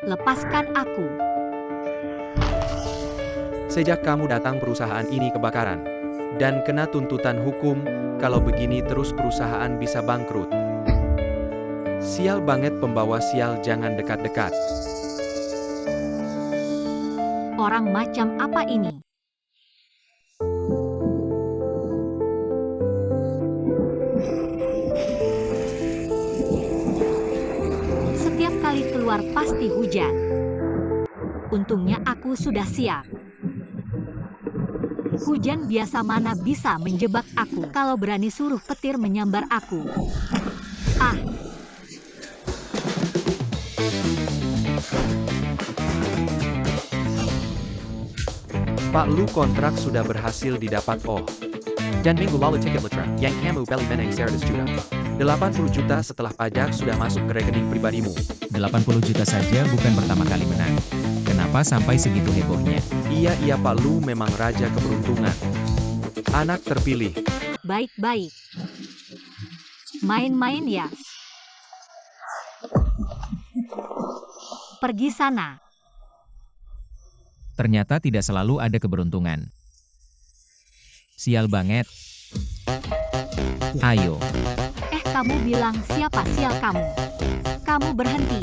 lepaskan aku. Sejak kamu datang perusahaan ini kebakaran. Dan kena tuntutan hukum, kalau begini terus perusahaan bisa bangkrut. Sial banget pembawa sial, jangan dekat-dekat. Orang macam apa ini? Setiap kali keluar pasti hujan. Untungnya aku sudah siap. Hujan biasa mana bisa menjebak aku kalau berani suruh petir menyambar aku. Ah! Pak Lu, kontrak sudah berhasil didapat. Oh. Dan minggu lalu tiket Litra, yang kamu beli menang 100 juta. 80 juta setelah pajak sudah masuk ke rekening pribadimu. 80 juta saja bukan pertama kali menang. Kenapa sampai segitu hebohnya? Iya Pak Lu memang raja keberuntungan. Anak terpilih. Baik-baik. Main-main ya. Pergi sana. Ternyata tidak selalu ada keberuntungan. Sial banget. Ayo. Kamu bilang siapa sial kamu? Kamu berhenti.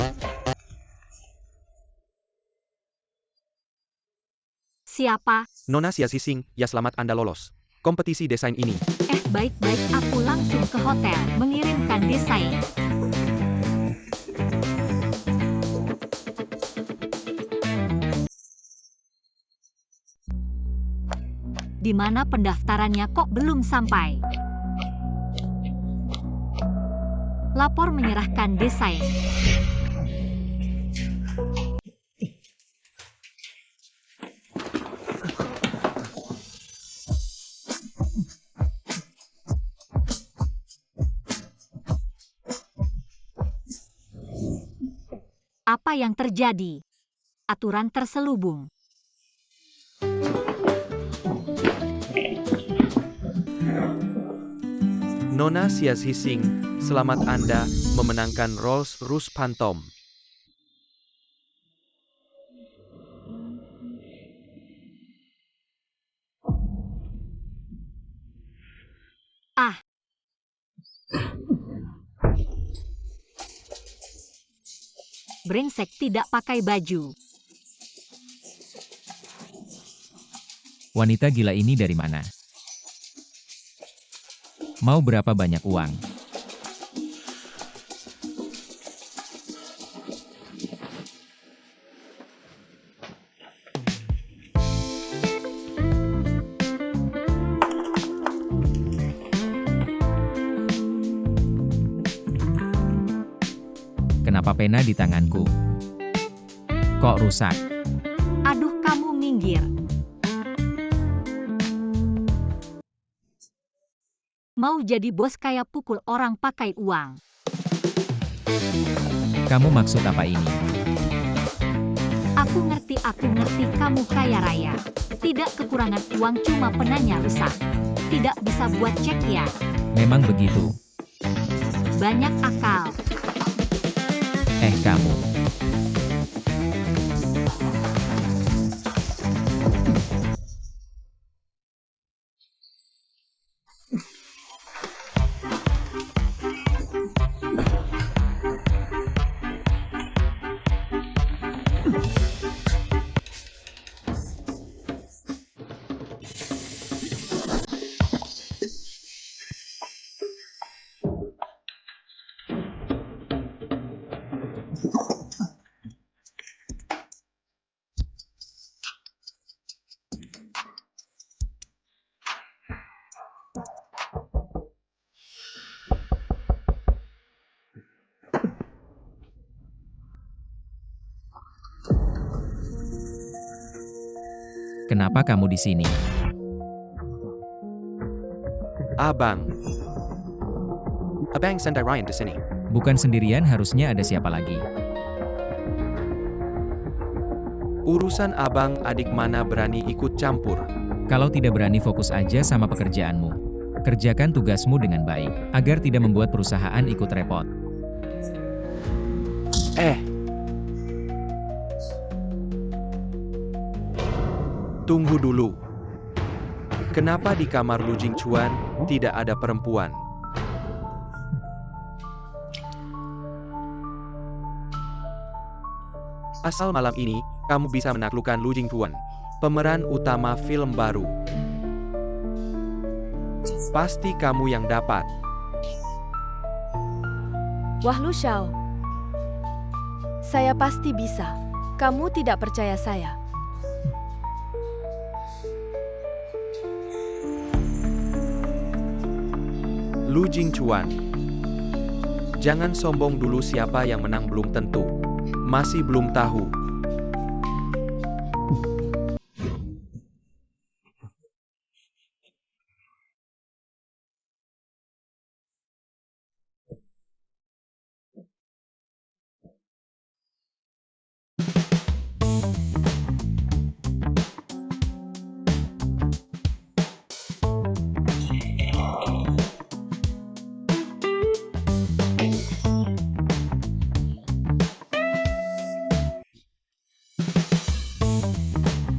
Siapa? Nona Sia Sising, ya selamat Anda lolos kompetisi desain ini. Baik-baik, aku langsung ke hotel mengirimkan desain. Di mana pendaftarannya kok belum sampai? Lapor menyerahkan desain. Apa yang terjadi? Aturan terselubung. Nona Sia Sising, selamat Anda memenangkan Rolls-Royce Phantom. Ah. Brengsek tidak pakai baju. Wanita gila ini dari mana? Mau berapa banyak uang? Kenapa pena di tanganku? Kok rusak? Aduh, kamu minggir. Mau jadi bos kayak pukul orang pakai uang. Kamu maksud apa ini? Aku ngerti kamu kaya raya. Tidak kekurangan uang, cuma penanya rusak. Tidak bisa buat cek ya. Memang begitu. Banyak akal. Kamu. Kenapa kamu di sini? Abang Sendai Ryan di sini. Bukan sendirian, harusnya ada siapa lagi? urusan abang, adik mana berani ikut campur. Kalau tidak berani, fokus aja sama pekerjaanmu. Kerjakan tugasmu dengan baik, agar tidak membuat perusahaan ikut repot. Tunggu dulu. Kenapa di kamar Lu Jingchuan tidak ada perempuan? Asal malam ini, kamu bisa menaklukkan Lu Jingchuan, pemeran utama film baru. Pasti kamu yang dapat. Wah Lu Xiao. Saya pasti bisa. Kamu tidak percaya saya. Lu Jingchuan. Jangan sombong dulu, siapa yang menang belum tentu. Masih belum tahu.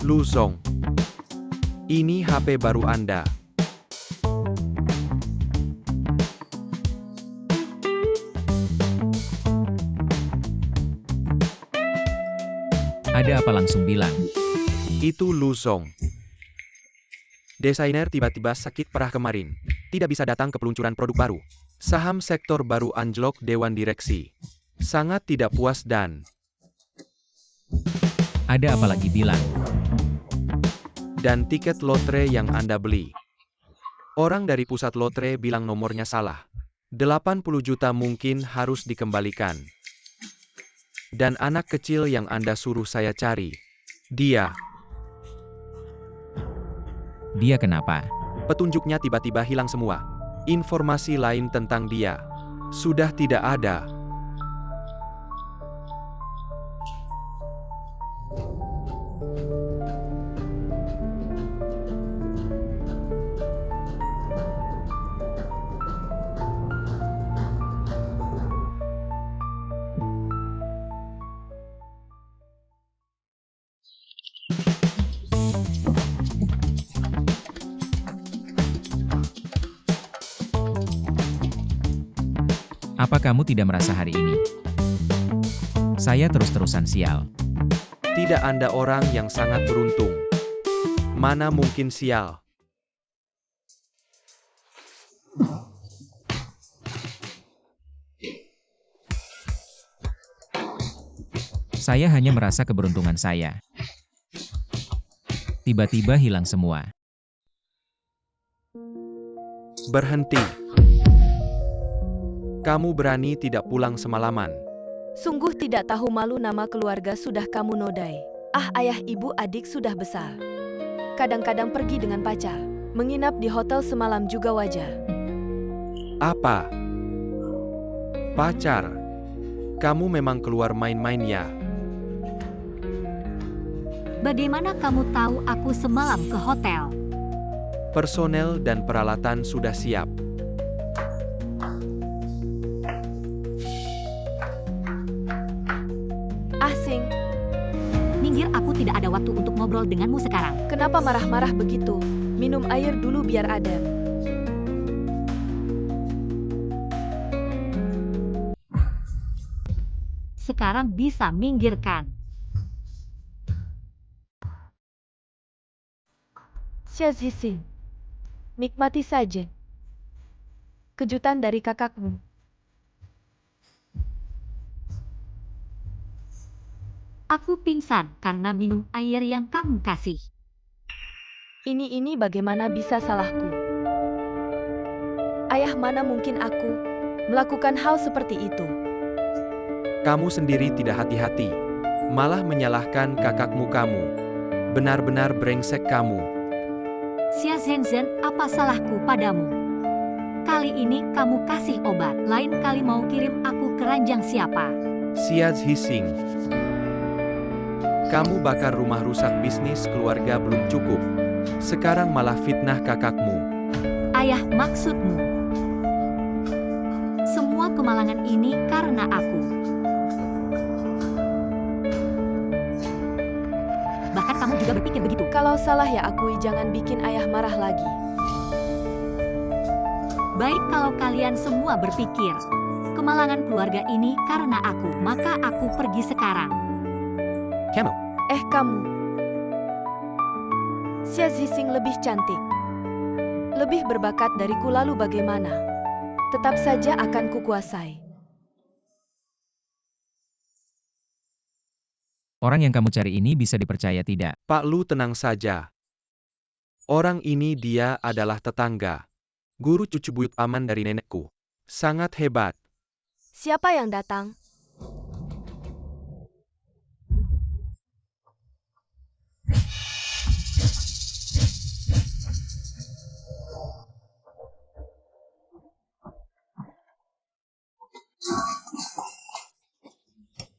Lu Zong. Ini HP baru Anda. Ada apa langsung bilang? Itu Lu Zong. Desainer tiba-tiba sakit parah kemarin. Tidak bisa datang ke peluncuran produk baru. Saham sektor baru anjlok, dewan direksi sangat tidak puas dan... Ada apa lagi bilang? Dan tiket lotre yang Anda beli. Orang dari pusat lotre bilang nomornya salah. 80 juta mungkin harus dikembalikan. Dan anak kecil yang Anda suruh saya cari. Dia. Dia kenapa? Petunjuknya tiba-tiba hilang semua. Informasi lain tentang dia sudah tidak ada. Apa kamu tidak merasa hari ini? Saya terus-terusan sial. Tidak, Anda orang yang sangat beruntung. Mana mungkin sial. Saya hanya merasa keberuntungan saya. Tiba-tiba hilang semua. Berhenti. Kamu berani tidak pulang semalaman. Sungguh tidak tahu malu, nama keluarga sudah kamu nodai. Ah, ayah ibu adik sudah besar. Kadang-kadang pergi dengan pacar. Menginap di hotel semalam juga wajar. Apa? Pacar? Kamu memang keluar main-main ya? Bagaimana kamu tahu aku semalam ke hotel? Personel dan peralatan sudah siap. Asing, Minggir, aku tidak ada waktu untuk ngobrol denganmu sekarang. kenapa marah-marah begitu? Minum air dulu biar adem. Sekarang bisa minggirkan. Xiaozixin, nikmati saja. Kejutan dari kakakmu. Aku pingsan karena minum air yang kamu kasih. Ini bagaimana bisa salahku? Ayah, mana mungkin aku melakukan hal seperti itu? Kamu sendiri tidak hati-hati. Malah menyalahkan kakakmu kamu. Benar-benar brengsek kamu. Xia Zhenzhen, apa salahku padamu? Kali ini kamu kasih obat, lain kali mau kirim aku ke ranjang siapa? Xia Zhixing. Kamu bakar rumah, rusak bisnis keluarga belum cukup. Sekarang malah fitnah kakakmu. Ayah, maksudmu? Semua kemalangan ini karena aku. Bahkan kamu juga berpikir begitu. Kalau salah ya akui, jangan bikin ayah marah lagi. Baik, kalau kalian semua berpikir kemalangan keluarga ini karena aku, maka aku pergi sekarang. Kamu. Kamu. Xia Zixing lebih cantik, lebih berbakat dariku, lalu bagaimana? Tetap saja akan kukuasai. Orang yang kamu cari ini bisa dipercaya tidak? Pak Lu, tenang saja. Orang ini dia adalah tetangga. Guru cucu buyut paman dari nenekku. Sangat hebat. Siapa yang datang?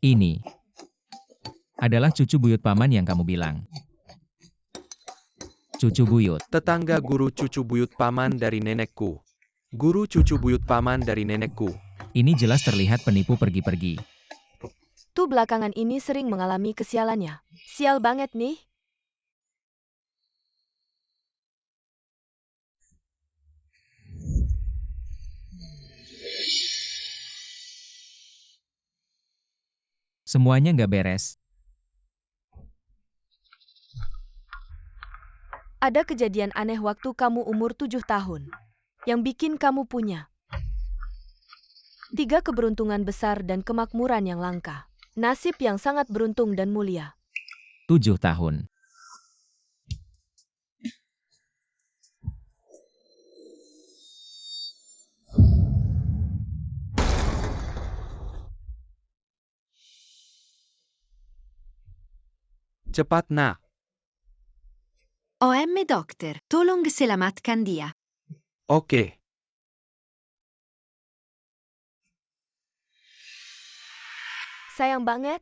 Ini adalah cucu buyut paman yang kamu bilang. Cucu buyut. Tetangga guru cucu buyut paman dari nenekku. Guru cucu buyut paman dari nenekku. Ini jelas terlihat penipu pergi-pergi. Tuh belakangan ini sering mengalami kesialannya. Sial banget nih. Semuanya nggak beres. Ada kejadian aneh waktu kamu umur 7 tahun. Yang bikin kamu punya 3 keberuntungan besar dan kemakmuran yang langka. Nasib yang sangat beruntung dan mulia. 7 tahun. Cepat, nak. OM Doctor, tolong selamatkan dia. Oke. Sayang banget.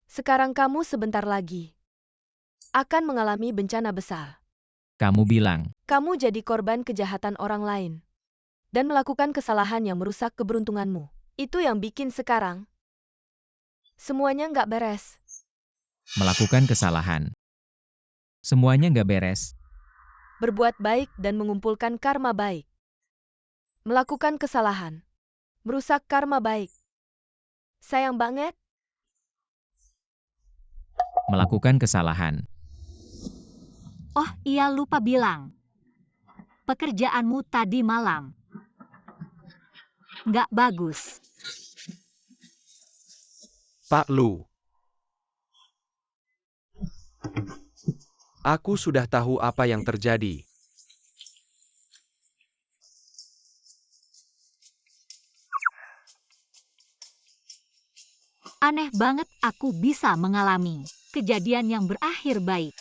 Sekarang kamu sebentar lagi akan mengalami bencana besar. Kamu bilang. Kamu jadi korban kejahatan orang lain dan melakukan kesalahan yang merusak keberuntunganmu. Itu yang bikin sekarang semuanya nggak beres. Melakukan kesalahan. Semuanya nggak beres. Berbuat baik dan mengumpulkan karma baik. Melakukan kesalahan. Merusak karma baik. Sayang banget. Melakukan kesalahan. Oh iya, lupa bilang. Pekerjaanmu tadi malam nggak bagus. Pak Lu. Aku sudah tahu apa yang terjadi. Aneh banget aku bisa mengalami kejadian yang berakhir baik.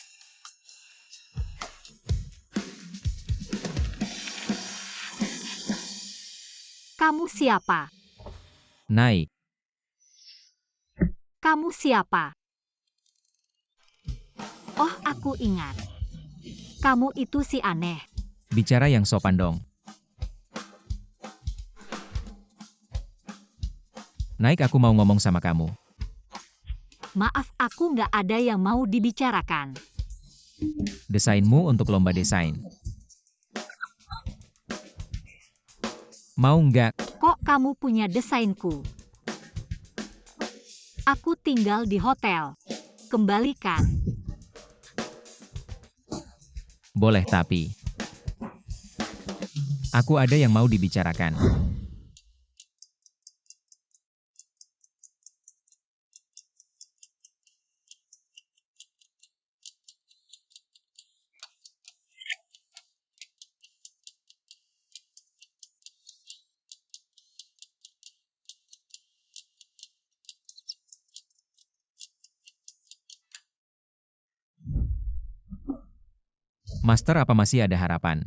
Kamu siapa? Naik. Kamu siapa? Oh, aku ingat. Kamu itu si aneh. Bicara yang sopan dong. Naik, aku mau ngomong sama kamu. Maaf, aku nggak ada yang mau dibicarakan. Desainmu untuk lomba desain. Mau nggak? Kok kamu punya desainku? Aku tinggal di hotel. Kembalikan. Boleh, tapi aku ada yang mau dibicarakan. Master, apa masih ada harapan?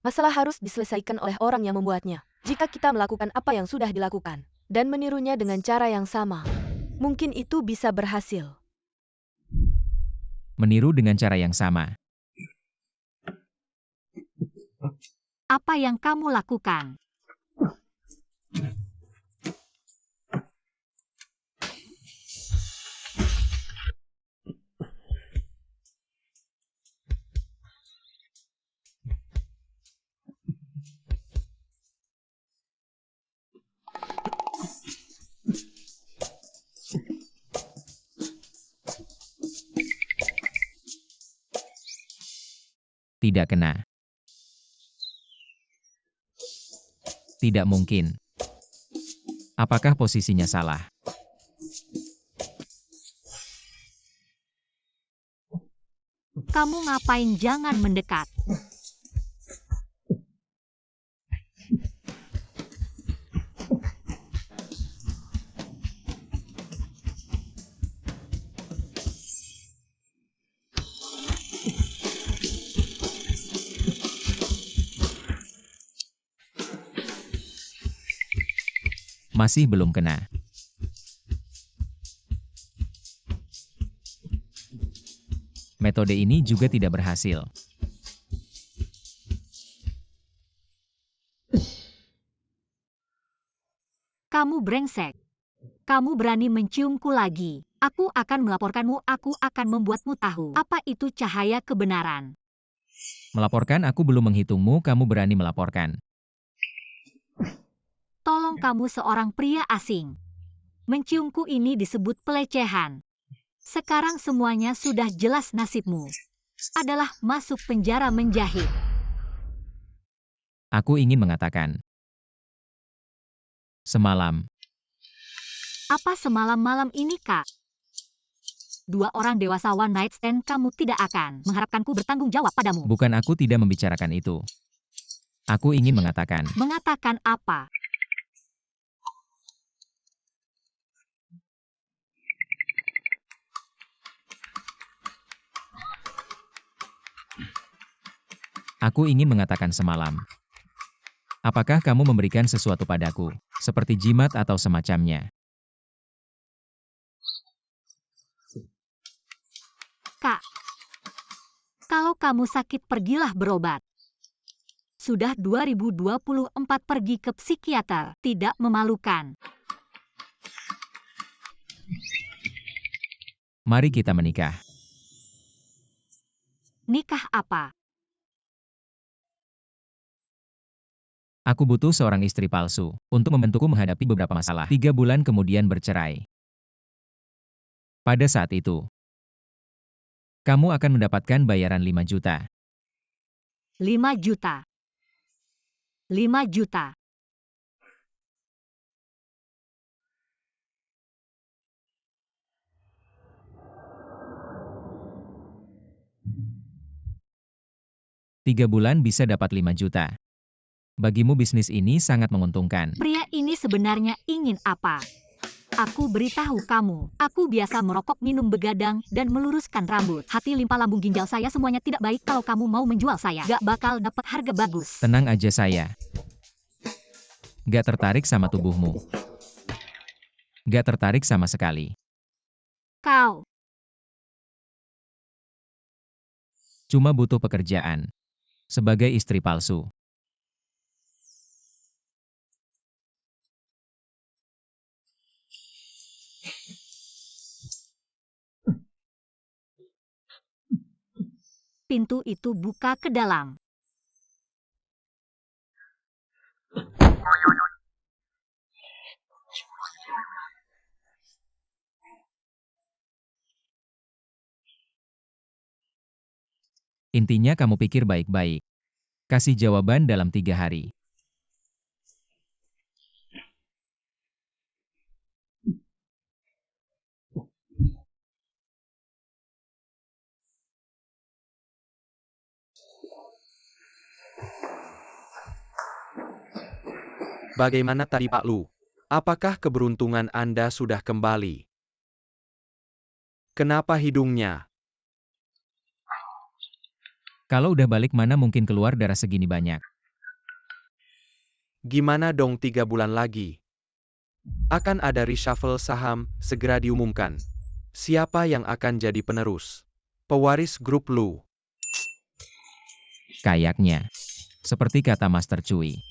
Masalah harus diselesaikan oleh orang yang membuatnya. Jika kita melakukan apa yang sudah dilakukan dan menirunya dengan cara yang sama, mungkin itu bisa berhasil. Meniru dengan cara yang sama. Apa yang kamu lakukan? Tidak kena. Tidak mungkin. Apakah posisinya salah? Kamu ngapain? Jangan mendekat. Masih belum kena. Metode ini juga tidak berhasil. Kamu brengsek. Kamu berani menciumku lagi. Aku akan melaporkanmu. Aku akan membuatmu tahu apa itu cahaya kebenaran. Melaporkan? Aku belum menghitungmu, kamu berani melaporkan. Tolong, kamu seorang pria asing. Menciumku ini disebut pelecehan. Sekarang semuanya sudah jelas, nasibmu adalah masuk penjara menjahit. Aku ingin mengatakan. Semalam. Apa semalam? Malam ini, Kak? 2 orang dewasa one night stand, kamu tidak akan mengharapkanku bertanggung jawab padamu. Bukan, aku tidak membicarakan itu. Aku ingin mengatakan. Mengatakan apa? Aku ingin mengatakan semalam. Apakah kamu memberikan sesuatu padaku, seperti jimat atau semacamnya? Kak, kalau kamu sakit pergilah berobat. Sudah 2024, pergi ke psikiater, tidak memalukan. Mari kita menikah. Nikah apa? Aku butuh seorang istri palsu, untuk membantuku menghadapi beberapa masalah. 3 bulan kemudian bercerai. Pada saat itu, kamu akan mendapatkan bayaran 5 juta. 5 juta. 5 juta. Tiga bulan bisa dapat 5 juta. Bagimu bisnis ini sangat menguntungkan. Pria ini sebenarnya ingin apa? Aku beritahu kamu, aku biasa merokok, minum begadang, dan meluruskan rambut. Hati, limpa, lambung, ginjal saya semuanya tidak baik. Kalau kamu mau menjual saya, gak bakal dapat harga bagus. Tenang aja, saya gak tertarik sama tubuhmu. Gak tertarik sama sekali. Kau Cuma butuh pekerjaan. Sebagai istri palsu. pintu itu buka ke dalam. Intinya kamu pikir baik-baik. Kasih jawaban dalam 3 hari. Bagaimana tadi Pak Lu? Apakah keberuntungan Anda sudah kembali? Kenapa hidungnya? Kalau udah balik mana mungkin keluar darah segini banyak. Gimana dong 3 bulan lagi? Akan ada reshuffle saham, segera diumumkan. Siapa yang akan jadi penerus? Pewaris grup Lu. Kayaknya. Seperti kata Master Cui.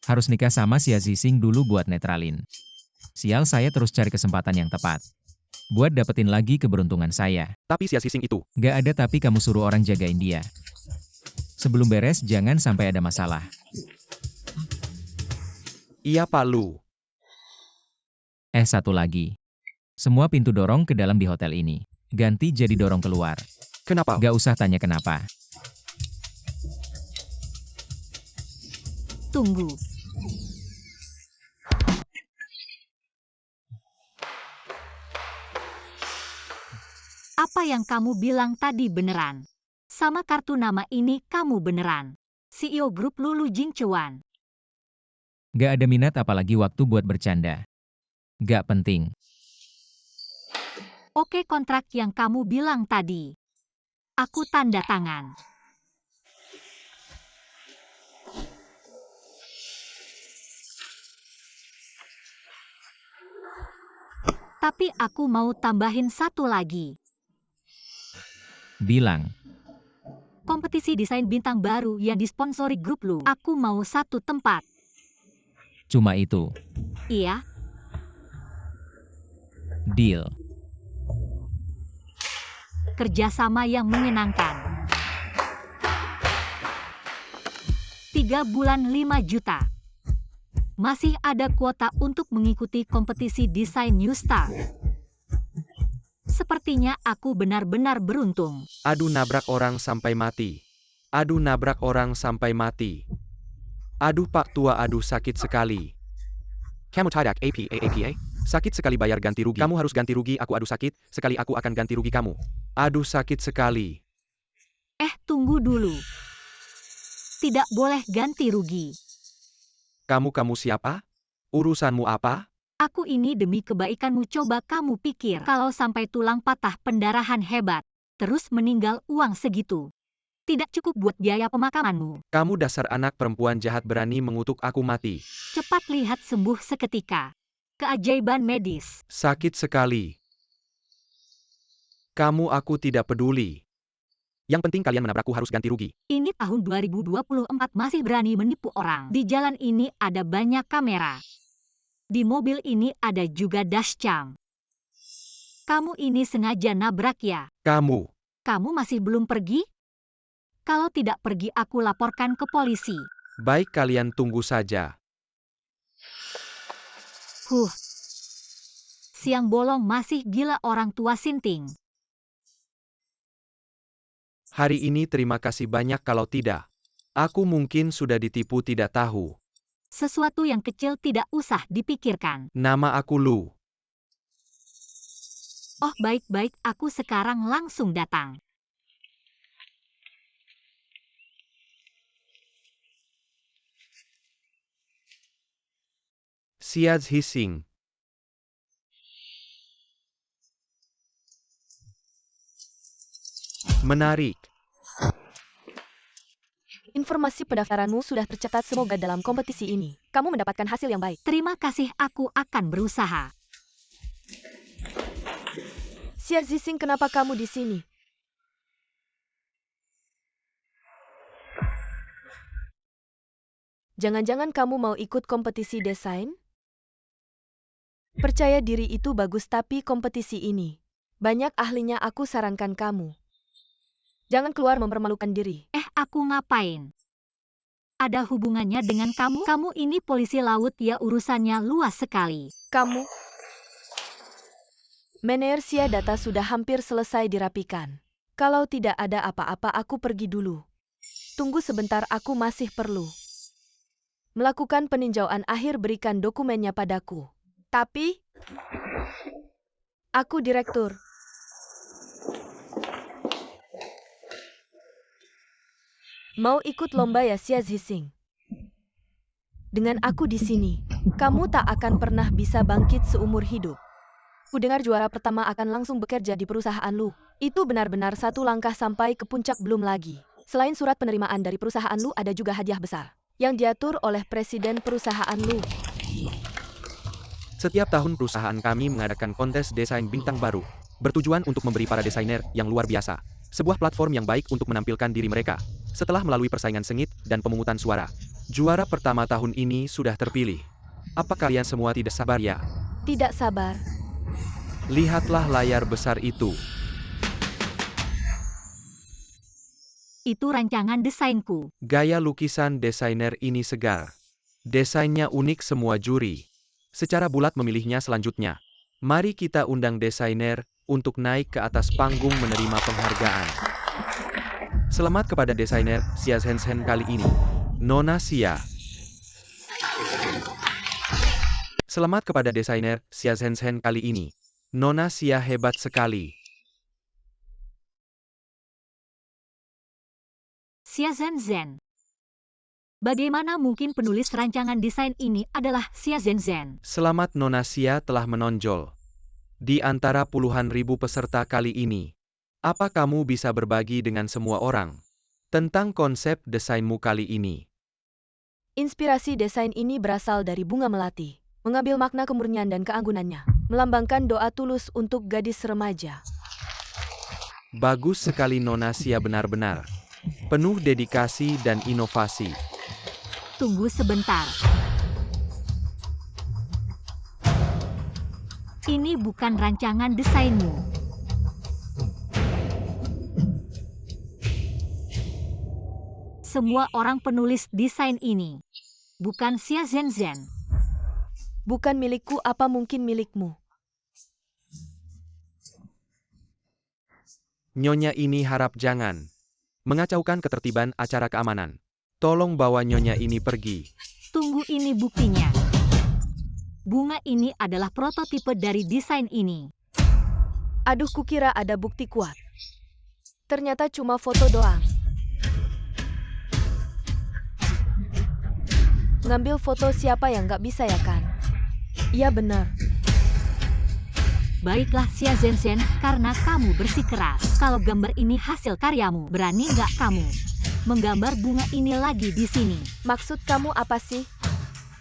Harus nikah sama Xia Zixing dulu buat netralin. Sial, saya terus cari kesempatan yang tepat. Buat dapetin lagi keberuntungan saya. Tapi Xia Zixing itu. Gak ada tapi kamu suruh orang jagain dia. Sebelum beres jangan sampai ada masalah. Iya Pak Lu. Satu lagi. Semua pintu dorong ke dalam di hotel ini. Ganti jadi dorong keluar. Kenapa? Gak usah tanya kenapa. tunggu. Apa yang kamu bilang tadi beneran? Sama kartu nama ini kamu beneran. CEO grup Lulu Jingcuan. Gak ada minat apalagi waktu buat bercanda. Gak penting. Oke, kontrak yang kamu bilang tadi. Aku tanda tangan. Tapi aku mau tambahin satu lagi. Bilang. Kompetisi desain bintang baru yang disponsori grup Lu. Aku mau satu tempat. Cuma itu. Iya, Deal. kerjasama yang menyenangkan. 3 bulan 5 juta. Masih ada kuota untuk mengikuti kompetisi desain New Star. Sepertinya aku benar-benar beruntung. Aduh, nabrak orang sampai mati. Aduh, nabrak orang sampai mati. Aduh, Pak Tua, aduh, sakit sekali. Kamu tidak APA. Sakit sekali, bayar ganti rugi. Kamu harus ganti rugi aku, aduh sakit sekali, aku akan ganti rugi kamu. Aduh, sakit sekali. Tunggu dulu. Tidak boleh ganti rugi. Kamu siapa? Urusanmu apa? Aku ini demi kebaikanmu, coba kamu pikir kalau sampai tulang patah pendarahan hebat, terus meninggal uang segitu. Tidak cukup buat biaya pemakamanmu. Kamu dasar anak perempuan jahat berani mengutuk aku mati. Cepat lihat sembuh seketika. Keajaiban medis. Sakit sekali. Kamu, aku tidak peduli. Yang penting kalian menabrakku harus ganti rugi. Ini tahun 2024 masih berani menipu orang. Di jalan ini ada banyak kamera. Di mobil ini ada juga dashcam. Kamu ini sengaja nabrak ya? Kamu Masih belum pergi? Kalau tidak pergi aku laporkan ke polisi. baik, kalian tunggu saja. Siang bolong masih gila orang tua sinting. Hari ini terima kasih banyak, kalau tidak, aku mungkin sudah ditipu tidak tahu. Sesuatu yang kecil tidak usah dipikirkan. Nama aku Lu. Oh baik-baik, aku sekarang langsung datang. Siaz Hising. Menarik. Informasi pendaftaranmu sudah tercatat, semoga dalam kompetisi ini kamu mendapatkan hasil yang baik. Terima kasih, aku akan berusaha. Xia Zixing, kenapa kamu di sini? Jangan-jangan kamu mau ikut kompetisi desain? Percaya diri itu bagus, tapi kompetisi ini banyak ahlinya, aku sarankan kamu jangan keluar mempermalukan diri. Aku ngapain? Ada hubungannya dengan kamu? Kamu ini polisi laut ya, urusannya luas sekali. Kamu? Meneer data sudah hampir selesai dirapikan. Kalau tidak ada apa-apa aku pergi dulu. Tunggu sebentar, aku masih perlu melakukan peninjauan akhir, berikan dokumennya padaku. Tapi aku direktur. Mau ikut lomba ya Xia Zixing? Dengan aku di sini, kamu tak akan pernah bisa bangkit seumur hidup. Ku dengar juara pertama akan langsung bekerja di perusahaan Lu. Itu benar-benar satu langkah sampai ke puncak. Belum lagi, selain surat penerimaan dari perusahaan Lu, ada juga hadiah besar yang diatur oleh presiden perusahaan Lu. Setiap tahun perusahaan kami mengadakan kontes desain bintang baru, bertujuan untuk memberi para desainer yang luar biasa sebuah platform yang baik untuk menampilkan diri mereka. Setelah melalui persaingan sengit dan pemungutan suara, juara pertama tahun ini sudah terpilih. Apa kalian semua tidak sabar ya? Tidak sabar. Lihatlah layar besar itu. Itu rancangan desainku. Gaya lukisan desainer ini segar. Desainnya unik, semua juri secara bulat memilihnya selanjutnya. Mari kita undang desainer untuk naik ke atas panggung menerima penghargaan. Selamat kepada desainer Xia Zhenchen kali ini, Nona Xia. Selamat kepada desainer Xia Zhenzhen kali ini. Nona Xia hebat sekali. Xia Zhenzhen. Bagaimana mungkin penulis rancangan desain ini adalah Xia Zhenzhen? Selamat Nona Xia telah menonjol. Di antara puluhan ribu peserta kali ini, apa kamu bisa berbagi dengan semua orang tentang konsep desainmu kali ini? Inspirasi desain ini berasal dari bunga melati, mengambil makna kemurnian dan keanggunannya, melambangkan doa tulus untuk gadis remaja. Bagus sekali Nona Xia, benar-benar penuh dedikasi dan inovasi. Tunggu sebentar. Ini bukan rancangan desainmu. Semua orang penulis desain ini, bukan Xia Zhenzhen. Bukan milikku, apa mungkin milikmu? Nyonya ini harap jangan mengacaukan ketertiban acara keamanan. Tolong bawa Nyonya ini pergi. Tunggu, ini buktinya. Bunga ini adalah prototipe dari desain ini. Aduh, kukira ada bukti kuat. Ternyata cuma foto doang. Ngambil foto siapa yang nggak bisa ya kan? Iya benar. Baiklah Xia Zhenzhen, karena kamu bersikeras. Kalau gambar ini hasil karyamu, berani nggak kamu menggambar bunga ini lagi di sini? Maksud kamu apa sih?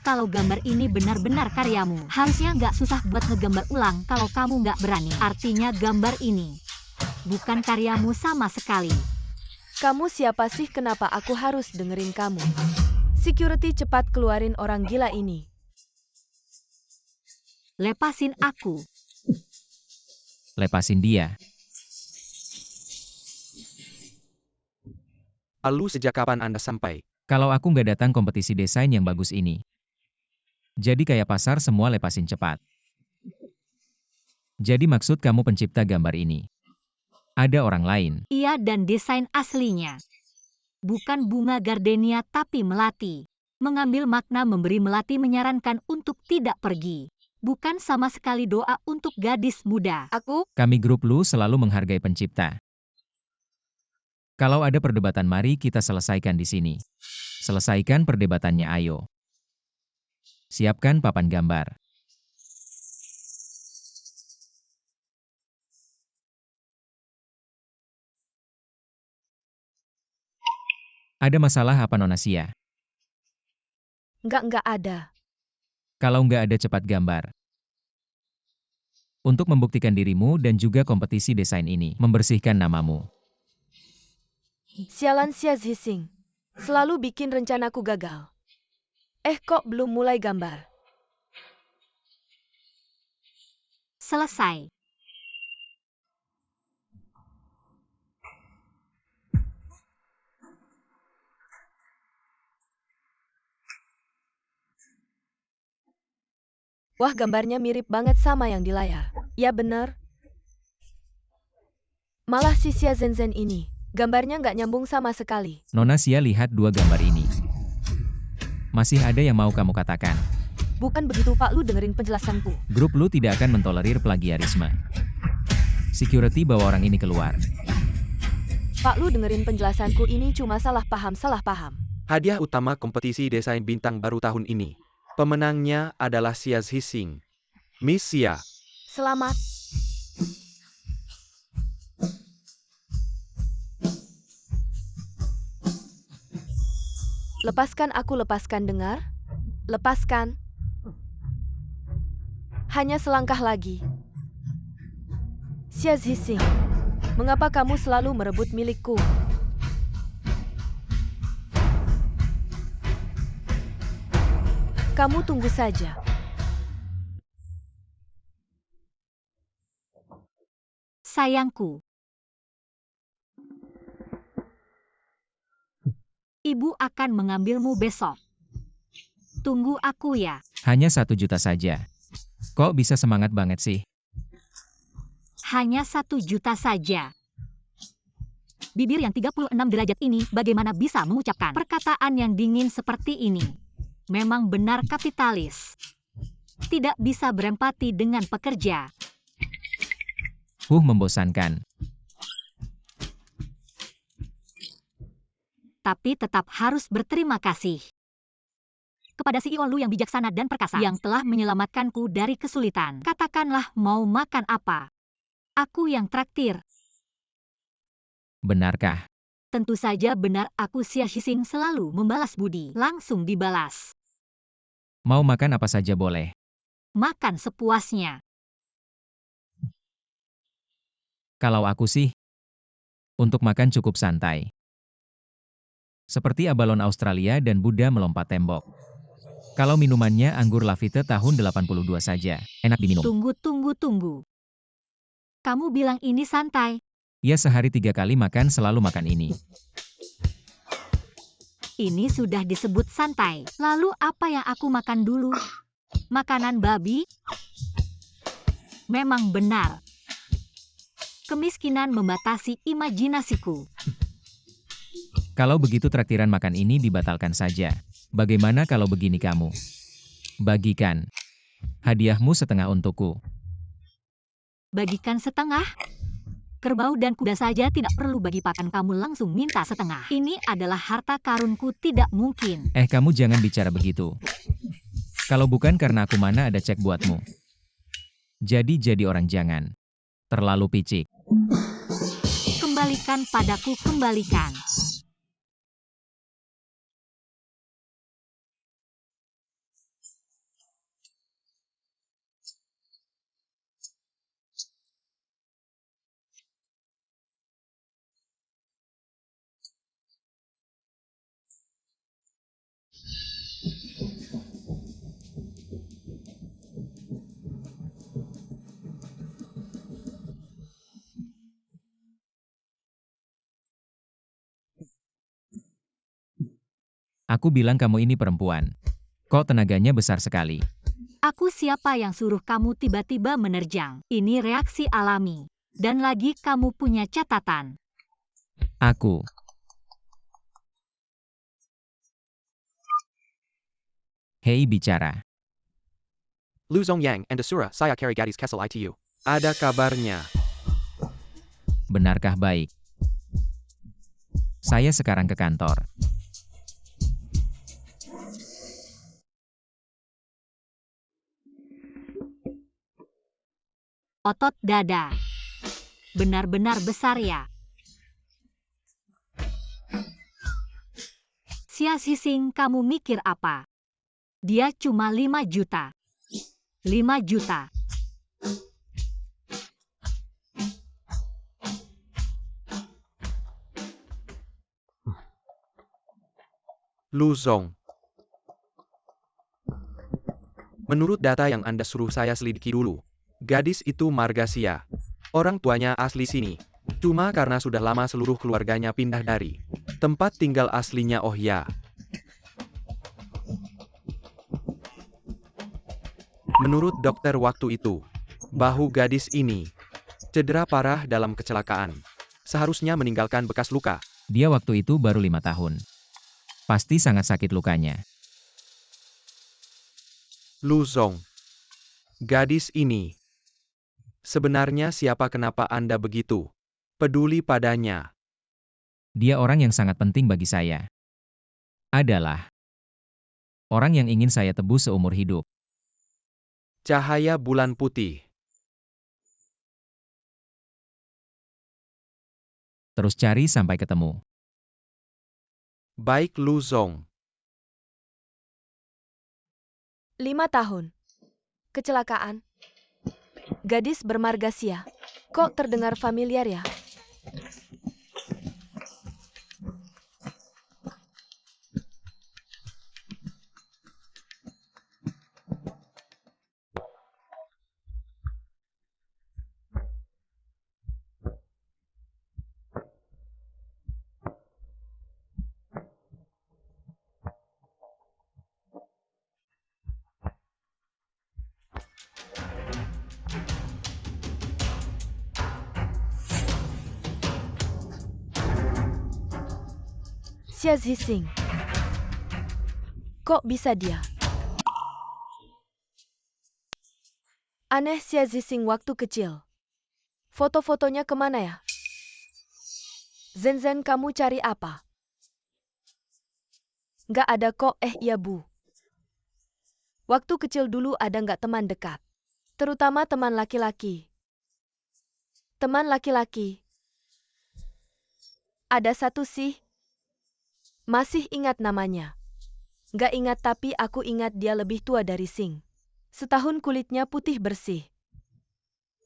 Kalau gambar ini benar-benar karyamu, harusnya nggak susah buat ngegambar ulang. Kalau kamu nggak berani, artinya gambar ini bukan karyamu sama sekali. Kamu siapa sih? Kenapa aku harus dengerin kamu? Security, cepat keluarin orang gila ini. Lepasin aku. Lepasin dia. Lalu sejak kapan Anda sampai? Kalau aku nggak datang kompetisi desain yang bagus ini. Jadi kayak pasar, semua lepasin cepat. Jadi maksud kamu pencipta gambar ini? Ada orang lain? Iya, dan desain aslinya bukan bunga gardenia tapi melati. Mengambil makna memberi melati, menyarankan untuk tidak pergi. Bukan sama sekali doa untuk gadis muda. Kami grup Lu selalu menghargai pencipta. Kalau ada perdebatan, mari kita selesaikan di sini. Selesaikan perdebatannya, ayo. Siapkan papan gambar. Ada masalah apa Nona Xia? Nggak ada. Kalau nggak ada, cepat gambar. Untuk membuktikan dirimu dan juga kompetisi desain ini, membersihkan namamu. Sialan Xia Zhixing. Selalu bikin rencanaku gagal. Kok belum mulai gambar? Selesai. Wah, gambarnya mirip banget sama yang di layar. Ya bener. Malah si Xia Zhenzhen ini, gambarnya nggak nyambung sama sekali. Nona Xia, lihat dua gambar ini. Masih ada yang mau kamu katakan? Bukan begitu Pak Lu, dengerin penjelasanku. Grup Lu tidak akan mentolerir plagiarisme. Security, bawa orang ini keluar. Pak Lu, dengerin penjelasanku, ini cuma salah paham. Hadiah utama kompetisi desain bintang baru tahun ini. Pemenangnya adalah Xia Zhixing. Miss Xia. Selamat. Lepaskan aku, lepaskan, dengar? Lepaskan. Hanya selangkah lagi. Xia Zhixing, mengapa kamu selalu merebut milikku? Kamu tunggu saja. Sayangku. Ibu akan mengambilmu besok. Tunggu aku ya. Hanya 1 juta saja. Kok bisa semangat banget sih? Hanya 1 juta saja. Bibir yang 36 derajat ini bagaimana bisa mengucapkan perkataan yang dingin seperti ini? Memang benar kapitalis. tidak bisa berempati dengan pekerja. Membosankan. Tapi tetap harus berterima kasih kepada CEO Lu yang bijaksana dan perkasa yang telah menyelamatkanku dari kesulitan. Katakanlah mau makan apa? Aku yang traktir. Benarkah? Tentu saja benar, aku Xia Zhixing selalu membalas budi. Langsung dibalas. Mau makan apa saja boleh. Makan sepuasnya. Kalau aku sih, untuk makan cukup santai. Seperti abalon Australia dan Buddha melompat tembok. Kalau minumannya anggur Lafite tahun 82 saja, enak diminum. Tunggu. Kamu bilang ini santai. Ya sehari 3 kali makan selalu makan ini. Ini sudah disebut santai. Lalu apa yang aku makan dulu? Makanan babi? Memang benar. Kemiskinan membatasi imajinasiku. Kalau begitu traktiran makan ini dibatalkan saja. Bagaimana kalau begini kamu? Bagikan. Hadiahmu setengah untukku. Bagikan setengah? Kerbau dan kuda saja tidak perlu bagi pakan, kamu langsung minta setengah. Ini adalah harta karunku, tidak mungkin. Kamu jangan bicara begitu. Kalau bukan karena aku, mana ada cek buatmu. Jadi orang jangan terlalu picik. Kembalikan padaku, kembalikan. Aku bilang kamu ini perempuan. Kok tenaganya besar sekali? Aku siapa yang suruh kamu tiba-tiba menerjang? Ini reaksi alami. Dan lagi kamu punya catatan. Aku. Hei bicara. Lu Zongyang and Asura saya carry gadis Kessel ITU. Ada kabarnya. Benarkah baik? Saya sekarang ke kantor. Otot dada. Benar-benar besar ya. Xia Zhixing, kamu mikir apa? Dia cuma 5 juta. 5 juta. Lu Zong. Menurut data yang Anda suruh saya selidiki dulu, gadis itu marga Xia. Orang tuanya asli sini. Cuma karena sudah lama seluruh keluarganya pindah dari tempat tinggal aslinya. Oh ya. Menurut dokter waktu itu, bahu gadis ini cedera parah dalam kecelakaan. Seharusnya meninggalkan bekas luka. Dia waktu itu baru 5 tahun. Pasti sangat sakit lukanya. Lu Zong. Gadis ini. Sebenarnya siapa, kenapa Anda begitu peduli padanya? Dia orang yang sangat penting bagi saya. Adalah orang yang ingin saya tebus seumur hidup. Cahaya bulan putih. Terus cari sampai ketemu. Baik Lu Zong. 5 tahun. Kecelakaan. Gadis bermarga Xia. Kok terdengar familiar ya? Xia Zhixing. Kok bisa dia? Aneh Xia Zixing waktu kecil. Foto-fotonya kemana ya? Zen, kamu cari apa? Nggak ada kok, iya Bu. Waktu kecil dulu ada nggak teman dekat? Terutama teman laki-laki. Teman laki-laki. Ada satu sih. Masih ingat namanya. Nggak ingat tapi aku ingat dia lebih tua dari Sing. Setahun kulitnya putih bersih.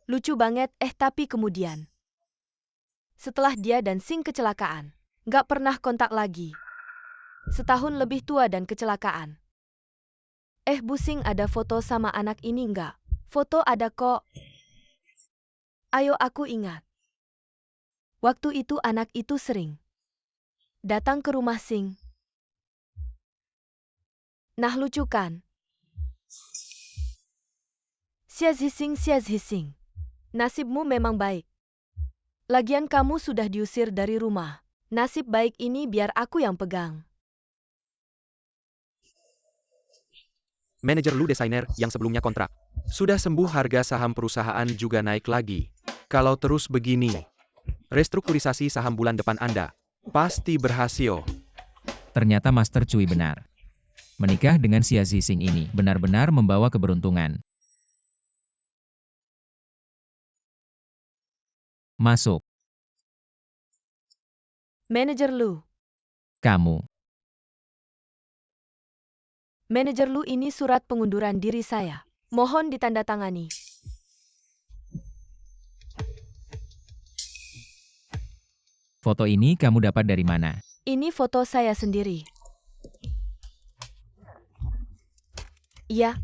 Lucu banget, tapi kemudian. Setelah dia dan Sing kecelakaan, nggak pernah kontak lagi. Setahun lebih tua dan kecelakaan. Bu Sing ada foto sama anak ini nggak? Foto ada kok. Ayo aku ingat. Waktu itu anak itu sering datang ke rumah Sing. Nah lucu kan? Xia Zixing. Nasibmu memang baik. Lagian kamu sudah diusir dari rumah. Nasib baik ini biar aku yang pegang. Manajer Lu desainer yang sebelumnya kontrak. Sudah sembuh, harga saham perusahaan juga naik lagi. Kalau terus begini, restrukturisasi saham bulan depan Anda pasti berhasil. Ternyata Master Cui benar. Menikah dengan Xia Zixing ini benar-benar membawa keberuntungan. Masuk. Manajer Lu. Kamu. Manajer Lu, ini surat pengunduran diri saya. Mohon ditandatangani. Foto ini kamu dapat dari mana? Ini foto saya sendiri. Iya.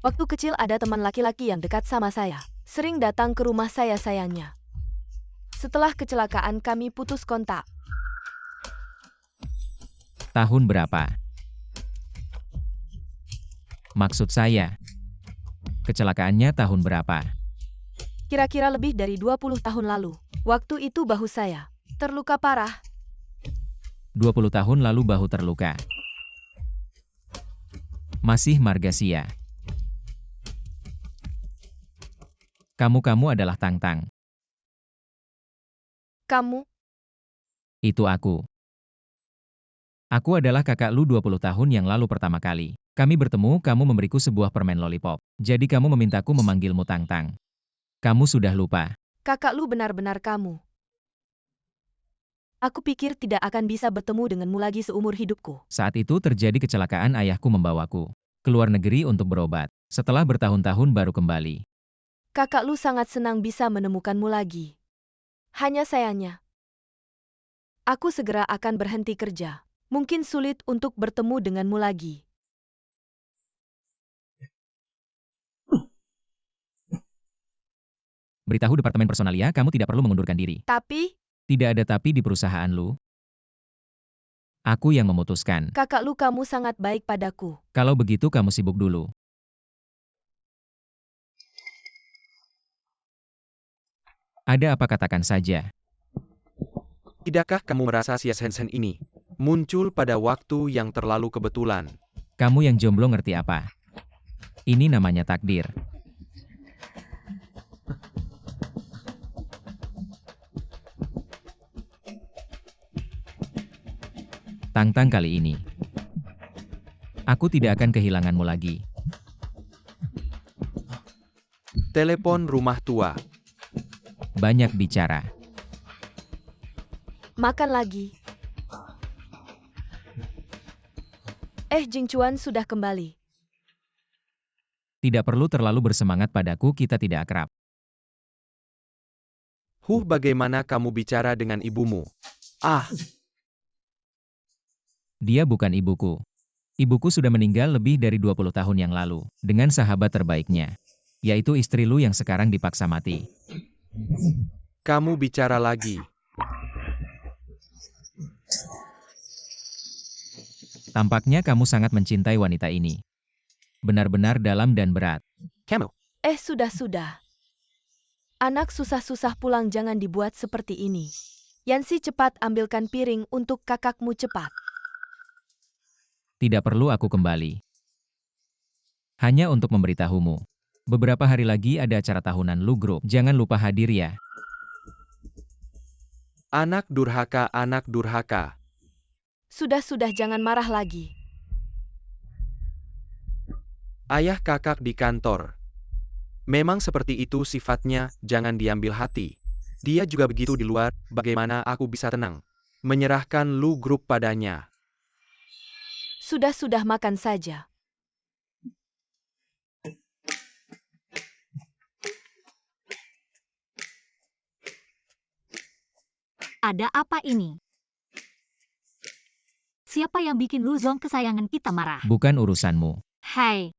Waktu kecil ada teman laki-laki yang dekat sama saya. Sering datang ke rumah saya sayangnya. Setelah kecelakaan kami putus kontak. Tahun berapa? Maksud saya, kecelakaannya tahun berapa? Kira-kira lebih dari 20 tahun lalu. Waktu itu bahu saya terluka parah. 20 tahun lalu bahu terluka. Masih marga Xia. Kamu adalah Tang Tang. Kamu? Itu aku. Aku adalah kakak Lu 20 tahun yang lalu pertama kali. Kami bertemu, kamu memberiku sebuah permen lollipop. Jadi kamu memintaku memanggilmu Tang Tang. Kamu sudah lupa. Kakak Lu benar-benar kamu. Aku pikir tidak akan bisa bertemu denganmu lagi seumur hidupku. Saat itu terjadi kecelakaan, ayahku membawaku ke luar negeri untuk berobat. Setelah bertahun-tahun baru kembali. Kakak Lu sangat senang bisa menemukanmu lagi. Hanya sayangnya, aku segera akan berhenti kerja. Mungkin sulit untuk bertemu denganmu lagi. Beritahu departemen personalia, kamu tidak perlu mengundurkan diri. Tapi, Tidak ada tapi di perusahaan Lu. Aku yang memutuskan. kakak Lu, kamu sangat baik padaku. Kalau begitu kamu sibuk dulu. Ada apa, katakan saja. Tidakkah kamu merasa Xia Zixing ini muncul pada waktu yang terlalu kebetulan? Kamu yang jomblo ngerti apa? Ini namanya takdir. Tang Tang, kali ini aku tidak akan kehilanganmu lagi. Telepon rumah tua. Banyak bicara. Makan lagi. Jing Chuan sudah kembali. Tidak perlu terlalu bersemangat padaku, kita tidak akrab. Bagaimana kamu bicara dengan ibumu? Dia bukan ibuku. Ibuku sudah meninggal lebih dari 20 tahun yang lalu, dengan sahabat terbaiknya, yaitu istri Lu yang sekarang dipaksa mati. Kamu bicara lagi. Tampaknya kamu sangat mencintai wanita ini. Benar-benar dalam dan berat. Kamu. Sudah. Anak susah-susah pulang, jangan dibuat seperti ini. Yansi, cepat ambilkan piring untuk kakakmu, cepat. Tidak perlu aku kembali. Hanya untuk memberitahumu. Beberapa hari lagi ada acara tahunan Lu Group. Jangan lupa hadir ya. Anak durhaka, anak durhaka. Sudah jangan marah lagi. Ayah kakak di kantor. Memang seperti itu sifatnya, jangan diambil hati. Dia juga begitu di luar, bagaimana aku bisa tenang? Menyerahkan Lu Group padanya. Sudah makan saja. Ada apa ini? Siapa yang bikin Lu Zong kesayangan kita marah? Bukan urusanmu. Hai.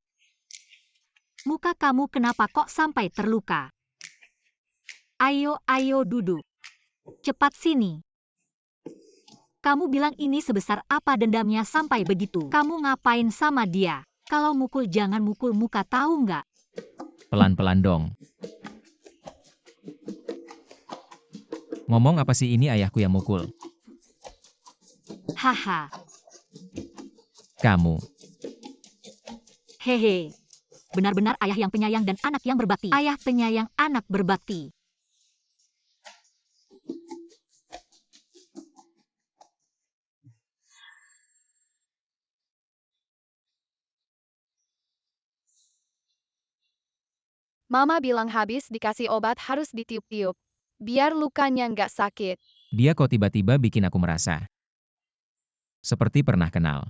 Muka kamu kenapa kok sampai terluka? Ayo duduk. Cepat sini. Kamu bilang ini sebesar apa dendamnya sampai begitu? Kamu ngapain sama dia? Kalau mukul jangan mukul muka, tahu nggak? Pelan-pelan dong. Ngomong apa sih, ini ayahku yang mukul? Haha. Kamu. Hehe. Benar-benar ayah yang penyayang dan anak yang berbakti. Ayah penyayang, anak berbakti. Mama bilang habis dikasih obat harus ditiup-tiup. Biar lukanya nggak sakit. Dia kok tiba-tiba bikin aku merasa seperti pernah kenal.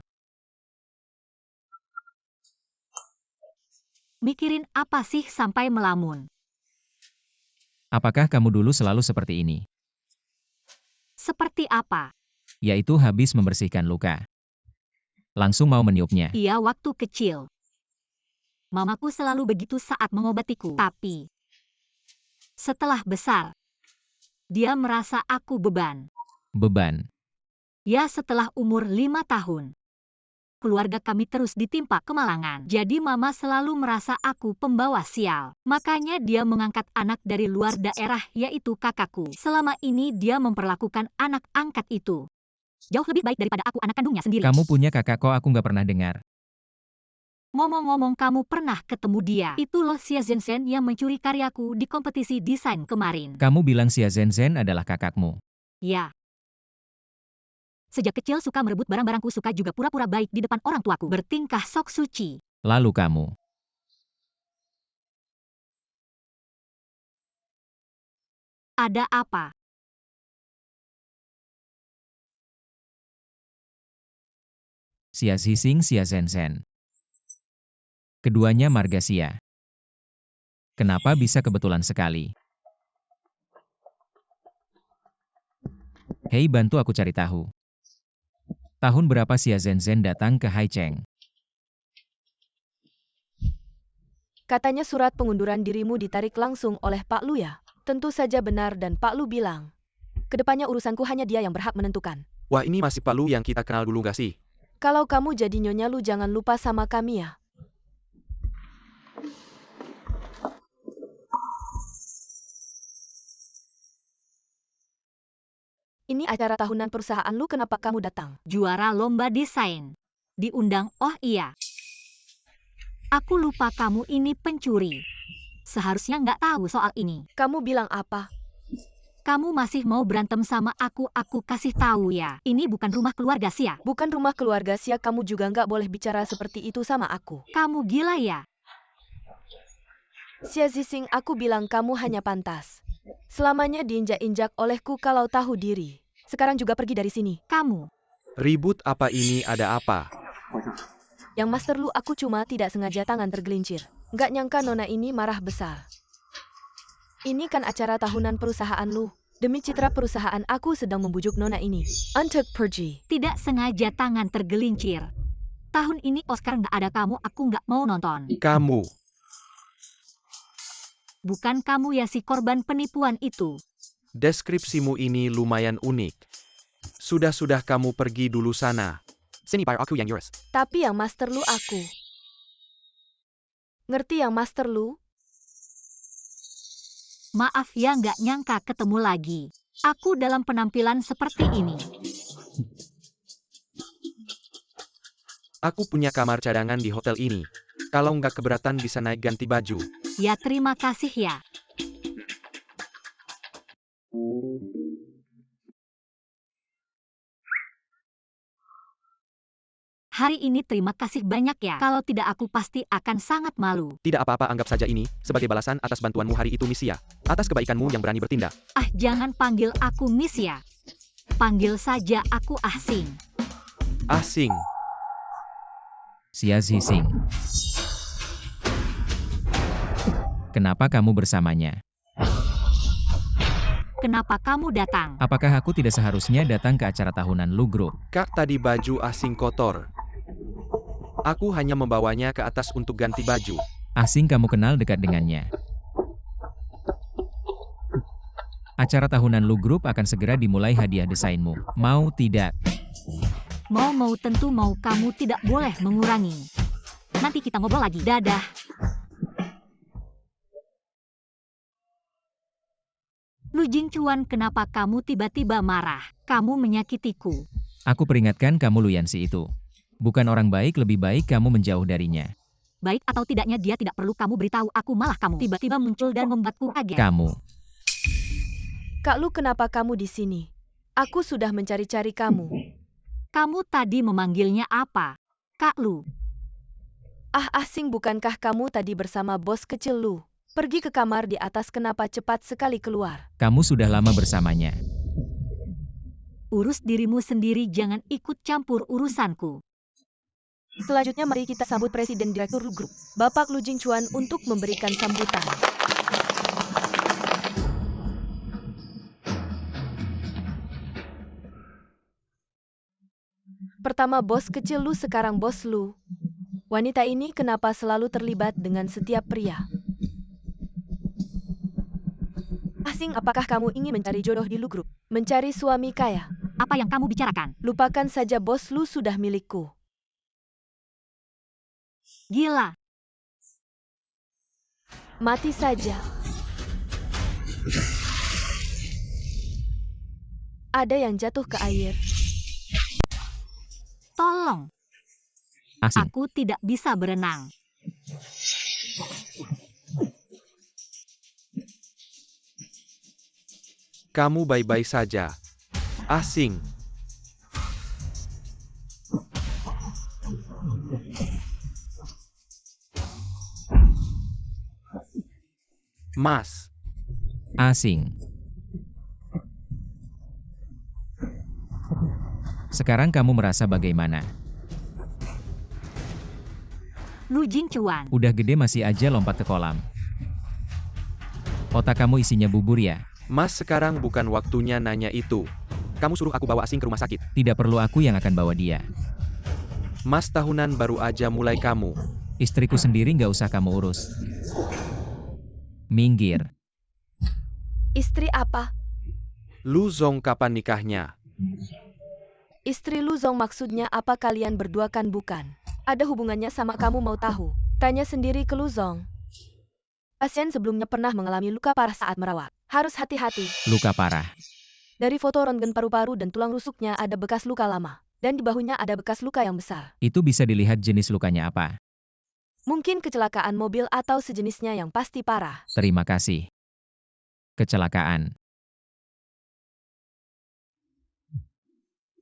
Mikirin apa sih sampai melamun? Apakah kamu dulu selalu seperti ini? Seperti apa? Yaitu habis membersihkan luka. Langsung mau meniupnya. Iya, waktu kecil. Mamaku selalu begitu saat mengobatiku. Tapi setelah besar, dia merasa aku beban. Beban. Ya, setelah umur 5 tahun. Keluarga kami terus ditimpa kemalangan. Jadi mama selalu merasa aku pembawa sial. Makanya dia mengangkat anak dari luar daerah, yaitu kakakku. Selama ini dia memperlakukan anak angkat itu jauh lebih baik daripada aku anak kandungnya sendiri. Kamu punya kakak kok aku nggak pernah dengar. Ngomong-ngomong, kamu pernah ketemu dia? Itu loh Xia Zhenzen yang mencuri karyaku di kompetisi desain kemarin. Kamu bilang Xia Zhenzen adalah kakakmu. Ya. Sejak kecil suka merebut barang-barangku, suka juga pura-pura baik di depan orang tuaku. Bertingkah sok suci. Lalu kamu. Ada apa? Xia Zhixing, Xia Zhenzen. Keduanya marga Xia. Kenapa bisa kebetulan sekali? Hei, bantu aku cari tahu. Tahun berapa Xia Zhenzen datang ke Haicheng? Katanya surat pengunduran dirimu ditarik langsung oleh Pak Lu ya? Tentu saja benar, dan Pak Lu bilang, kedepannya urusanku hanya dia yang berhak menentukan. Wah, ini masih Pak Lu yang kita kenal dulu gak sih? Kalau kamu jadi Nyonya Lu jangan lupa sama kami ya. Ini acara tahunan perusahaan Lu, kenapa kamu datang? Juara lomba desain. Diundang, oh iya. Aku lupa kamu ini pencuri. Seharusnya nggak tahu soal ini. Kamu bilang apa? Kamu masih mau berantem sama aku kasih tahu ya. Ini bukan rumah keluarga Xia. Bukan rumah keluarga Xia, kamu juga nggak boleh bicara seperti itu sama aku. Kamu gila ya? Xia Zhixing, aku bilang kamu hanya pantas selamanya diinjak-injak olehku kalau tahu diri. Sekarang juga pergi dari sini. Kamu. Ribut apa ini, ada apa? Yang Master Lu, aku cuma tidak sengaja tangan tergelincir. Nggak nyangka nona ini marah besar. Ini kan acara tahunan perusahaan Lu. Demi citra perusahaan aku sedang membujuk nona ini untuk pergi. Tidak sengaja tangan tergelincir. Tahun ini Oscar nggak ada kamu, aku nggak mau nonton. Kamu. Bukan kamu ya si korban penipuan itu. Deskripsimu ini lumayan unik. Sudah kamu pergi dulu sana. Sini bayar aku yang yours. Tapi yang Master Lu aku. Ngerti yang Master Lu? Maaf ya, nggak nyangka ketemu lagi. Aku dalam penampilan seperti ini. Aku punya kamar cadangan di hotel ini. Kalau nggak keberatan bisa naik ganti baju. Ya terima kasih ya. Hari ini terima kasih banyak ya. Kalau tidak aku pasti akan sangat malu. Tidak apa-apa, anggap saja ini sebagai balasan atas bantuanmu hari itu, Miss Xia. Atas kebaikanmu yang berani bertindak. Ah, jangan panggil aku Miss ya. Panggil saja aku Asing. Asing. Xia Zixing. Kenapa kamu bersamanya? Kenapa kamu datang? Apakah aku tidak seharusnya datang ke acara tahunan Lu Group? Kak, tadi baju Asing kotor. Aku hanya membawanya ke atas untuk ganti baju. Asing kamu kenal dekat dengannya. Acara tahunan Lu Group akan segera dimulai, hadiah desainmu. Mau tidak? Mau tentu mau, kamu tidak boleh mengurangi. Nanti kita ngobrol lagi. Dadah. Lu Jingchuan, kenapa kamu tiba-tiba marah? Kamu menyakitiku. Aku peringatkan kamu, Lu Yanxi itu bukan orang baik, lebih baik kamu menjauh darinya. Baik atau tidaknya dia tidak perlu kamu beritahu aku, malah kamu tiba-tiba muncul dan membuatku kaget. Kamu. Kak Lu, kenapa kamu di sini? Aku sudah mencari-cari kamu. Kamu tadi memanggilnya apa? Kak Lu. Ah, Asing, bukankah kamu tadi bersama bos kecil Lu? Pergi ke kamar di atas, kenapa cepat sekali keluar? Kamu sudah lama bersamanya. Urus dirimu sendiri, jangan ikut campur urusanku. Selanjutnya mari kita sambut Presiden Direktur Lu Group, Bapak Lu Jingchuan, untuk memberikan sambutan. Pertama bos kecil Lu, sekarang bos Lu. Wanita ini kenapa selalu terlibat dengan setiap pria? Asing, apakah kamu ingin mencari jodoh di Lu Group? Mencari suami kaya? Apa yang kamu bicarakan? Lupakan saja, bos Lu sudah milikku. Gila. Mati saja. Ada yang jatuh ke air. Tolong. Asing. Aku tidak bisa berenang. Kamu baik-baik saja. Asing. Mas. Asing. Sekarang kamu merasa bagaimana? Lu Jingchuan. Udah gede masih aja lompat ke kolam. Otak kamu isinya bubur ya? Mas, sekarang bukan waktunya nanya itu. Kamu suruh aku bawa Asing ke rumah sakit. Tidak perlu, aku yang akan bawa dia. Mas, tahunan baru aja mulai kamu. Istriku sendiri nggak usah kamu urus. Minggir. Istri apa? Lu Zong kapan nikahnya? Istri Lu Zong maksudnya apa? Kalian berdua kan bukan? Ada hubungannya sama kamu, mau tahu? Tanya sendiri ke Lu Zong. Pasien sebelumnya pernah mengalami luka parah saat merawat. Harus hati-hati. Luka parah. Dari foto ronggen paru-paru dan tulang rusuknya ada bekas luka lama. Dan di bahunya ada bekas luka yang besar. Itu bisa dilihat jenis lukanya apa. Mungkin kecelakaan mobil atau sejenisnya yang pasti parah. Terima kasih. Kecelakaan.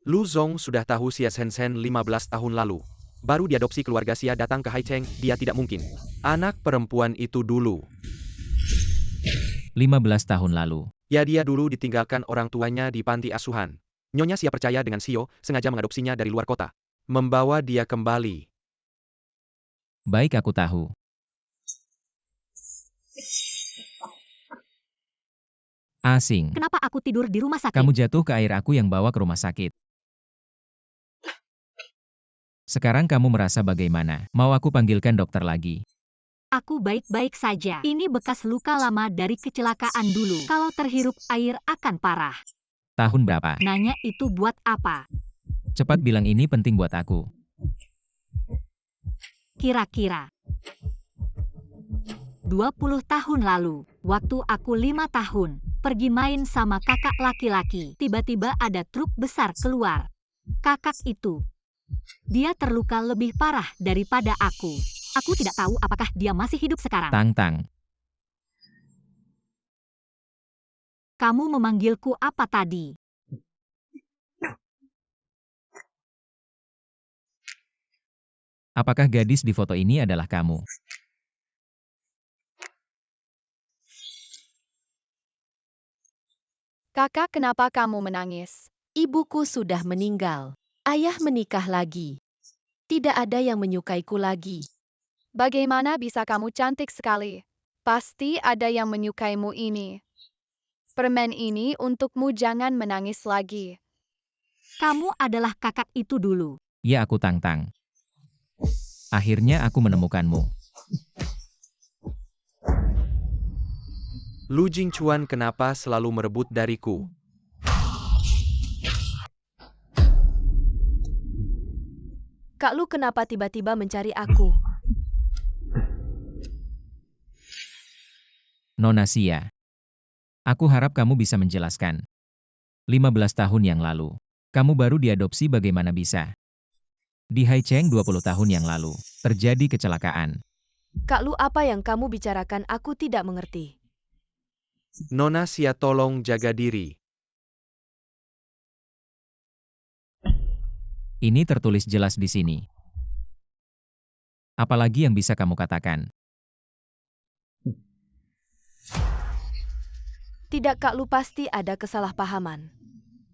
Lu Zong sudah tahu Xia Shenzhen 15 tahun lalu. Baru diadopsi keluarga Xia datang ke Haicheng, dia tidak mungkin. Anak perempuan itu dulu. 15 tahun lalu. Ya, dia dulu ditinggalkan orang tuanya di panti asuhan. Nyonya Xia percaya dengan Xio, sengaja mengadopsinya dari luar kota. Membawa dia kembali. Baik, aku tahu. Asing. Kenapa aku tidur di rumah sakit? Kamu jatuh ke air, aku yang bawa ke rumah sakit. Sekarang kamu merasa bagaimana? Mau aku panggilkan dokter lagi? Aku baik-baik saja. Ini bekas luka lama dari kecelakaan dulu. Kalau terhirup air akan parah. Tahun berapa? Nanya itu buat apa? Cepat bilang, ini penting buat aku. Kira-kira 20 tahun lalu, waktu aku 5 tahun, pergi main sama kakak laki-laki. Tiba-tiba ada truk besar keluar. Kakak itu, dia terluka lebih parah daripada aku. Aku tidak tahu apakah dia masih hidup sekarang. Tang-tang. Kamu memanggilku apa tadi? Apakah gadis di foto ini adalah kamu? Kakak, kenapa kamu menangis? Ibuku sudah meninggal. Ayah menikah lagi. Tidak ada yang menyukaiku lagi. Bagaimana bisa kamu cantik sekali? Pasti ada yang menyukaimu ini. Permen ini untukmu, jangan menangis lagi. Kamu adalah kakak itu dulu. Ya, aku Tang-Tang. Akhirnya aku menemukanmu. Lu Jingchuan kenapa selalu merebut dariku? Kak Lu kenapa tiba-tiba mencari aku? Nona Xia. Aku harap kamu bisa menjelaskan. 15 tahun yang lalu, kamu baru diadopsi, bagaimana bisa? Di Haicheng 20 tahun yang lalu, terjadi kecelakaan. Kak Lu, apa yang kamu bicarakan aku tidak mengerti. Nona Xia, tolong jaga diri. Ini tertulis jelas di sini. Apalagi yang bisa kamu katakan? Tidak, Kak Lu, pasti ada kesalahpahaman.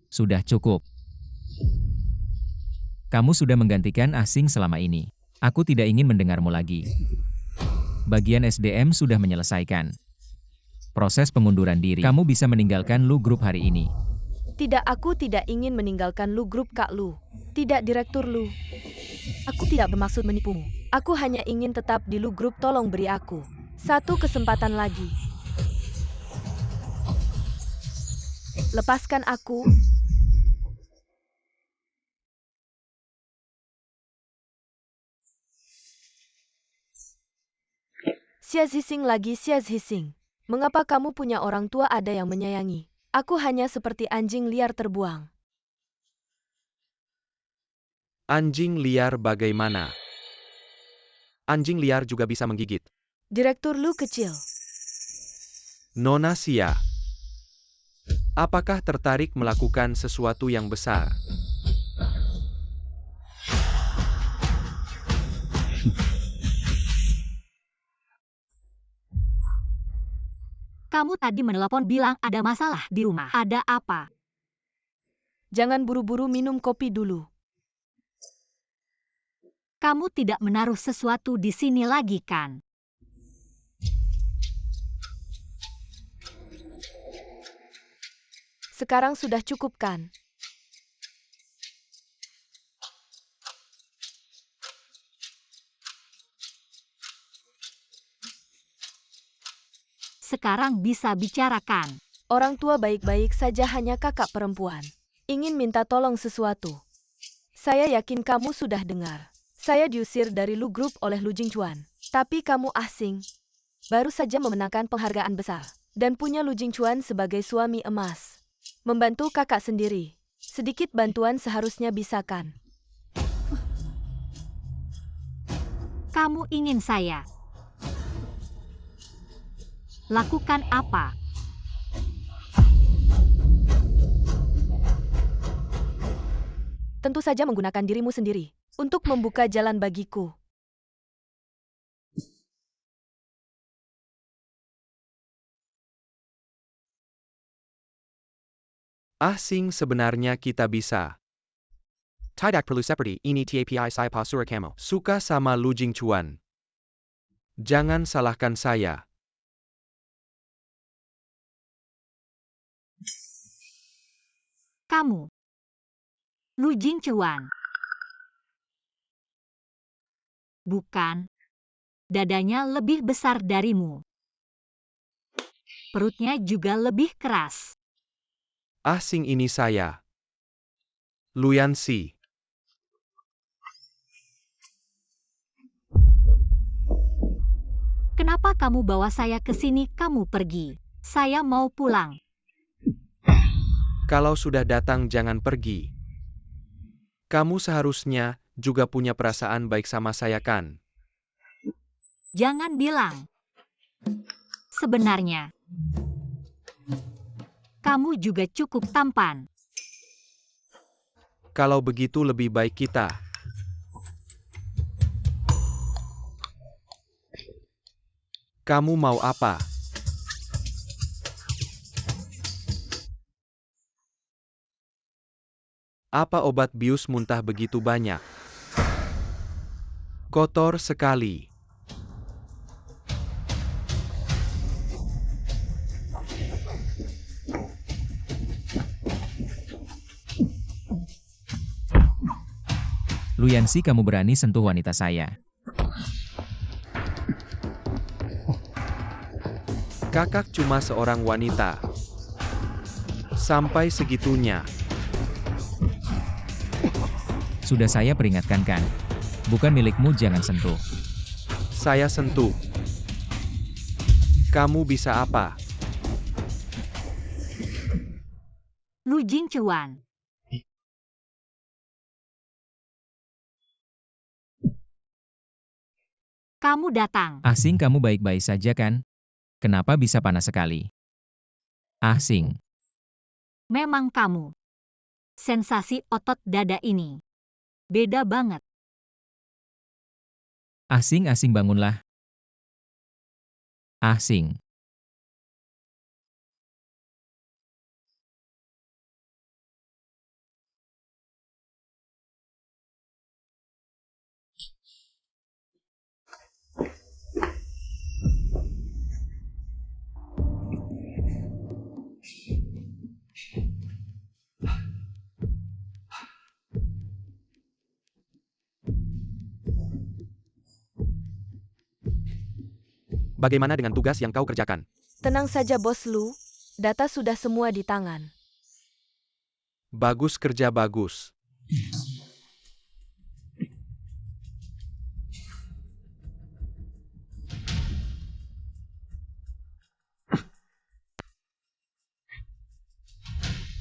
Sudah cukup. Kamu sudah menggantikan asing selama ini. Aku tidak ingin mendengarmu lagi. Bagian SDM sudah menyelesaikan proses pengunduran diri. Kamu bisa meninggalkan Lu Group hari ini. Tidak, aku tidak ingin meninggalkan Lu Group, Kak Lu. Tidak, Direktur Lu. Aku tidak bermaksud menipumu. Aku hanya ingin tetap di Lu Group, tolong beri aku satu kesempatan lagi. Lepaskan aku. Xia Zixing lagi, Xia Zixing. Mengapa kamu punya orang tua ada yang menyayangi? Aku hanya seperti anjing liar terbuang. Anjing liar bagaimana? Anjing liar juga bisa menggigit. Direktur Lu kecil. Nona Xia. Apakah tertarik melakukan sesuatu yang besar? Kamu tadi menelpon bilang ada masalah di rumah. Ada apa? Jangan buru-buru, minum kopi dulu. Kamu tidak menaruh sesuatu di sini lagi, kan? Sekarang sudah cukup, kan? Sekarang bisa bicarakan. Orang tua baik-baik saja, hanya kakak perempuan ingin minta tolong sesuatu. Saya yakin kamu sudah dengar. Saya diusir dari Lu Group oleh Lu Jingchuan. Tapi kamu asing. Baru saja memenangkan penghargaan besar. Dan punya Lu Jingchuan sebagai suami emas. Membantu kakak sendiri. Sedikit bantuan seharusnya bisa, kan? Kamu ingin saya lakukan apa? Tentu saja menggunakan dirimu sendiri untuk membuka jalan bagiku. Asing sebenarnya kita bisa. Tidak perlu seperti ini, tapi saya pasur kamu. Suka sama Lu Jingchuan. Jangan salahkan saya. Kamu, Lu Jingchuan. Bukan. Dadanya lebih besar darimu. Perutnya juga lebih keras. Asing ini saya. Lu Yanxi. Kenapa kamu bawa saya ke sini? Kamu pergi. Saya mau pulang. Kalau sudah datang jangan pergi. Kamu seharusnya juga punya perasaan baik sama saya, kan? Jangan bilang. Sebenarnya, Kamu juga cukup tampan. Kalau begitu lebih baik kita. Kamu mau apa? Apa obat bius muntah begitu banyak? Kotor sekali. Lu Yanxi, kamu berani sentuh wanita saya. Kakak cuma seorang wanita. Sampai segitunya. Sudah saya peringatkan kan? Bukan milikmu, jangan sentuh. Saya sentuh. Kamu bisa apa? Lu Jingchuan. Kamu datang. Asing, kamu baik-baik saja kan? Kenapa bisa panas sekali? Asing. Memang kamu. Sensasi otot dada ini. Beda banget. Asing, bangunlah. Asing. Bagaimana dengan tugas yang kau kerjakan? Tenang saja Bos Lu, data sudah semua di tangan. Bagus kerja bagus.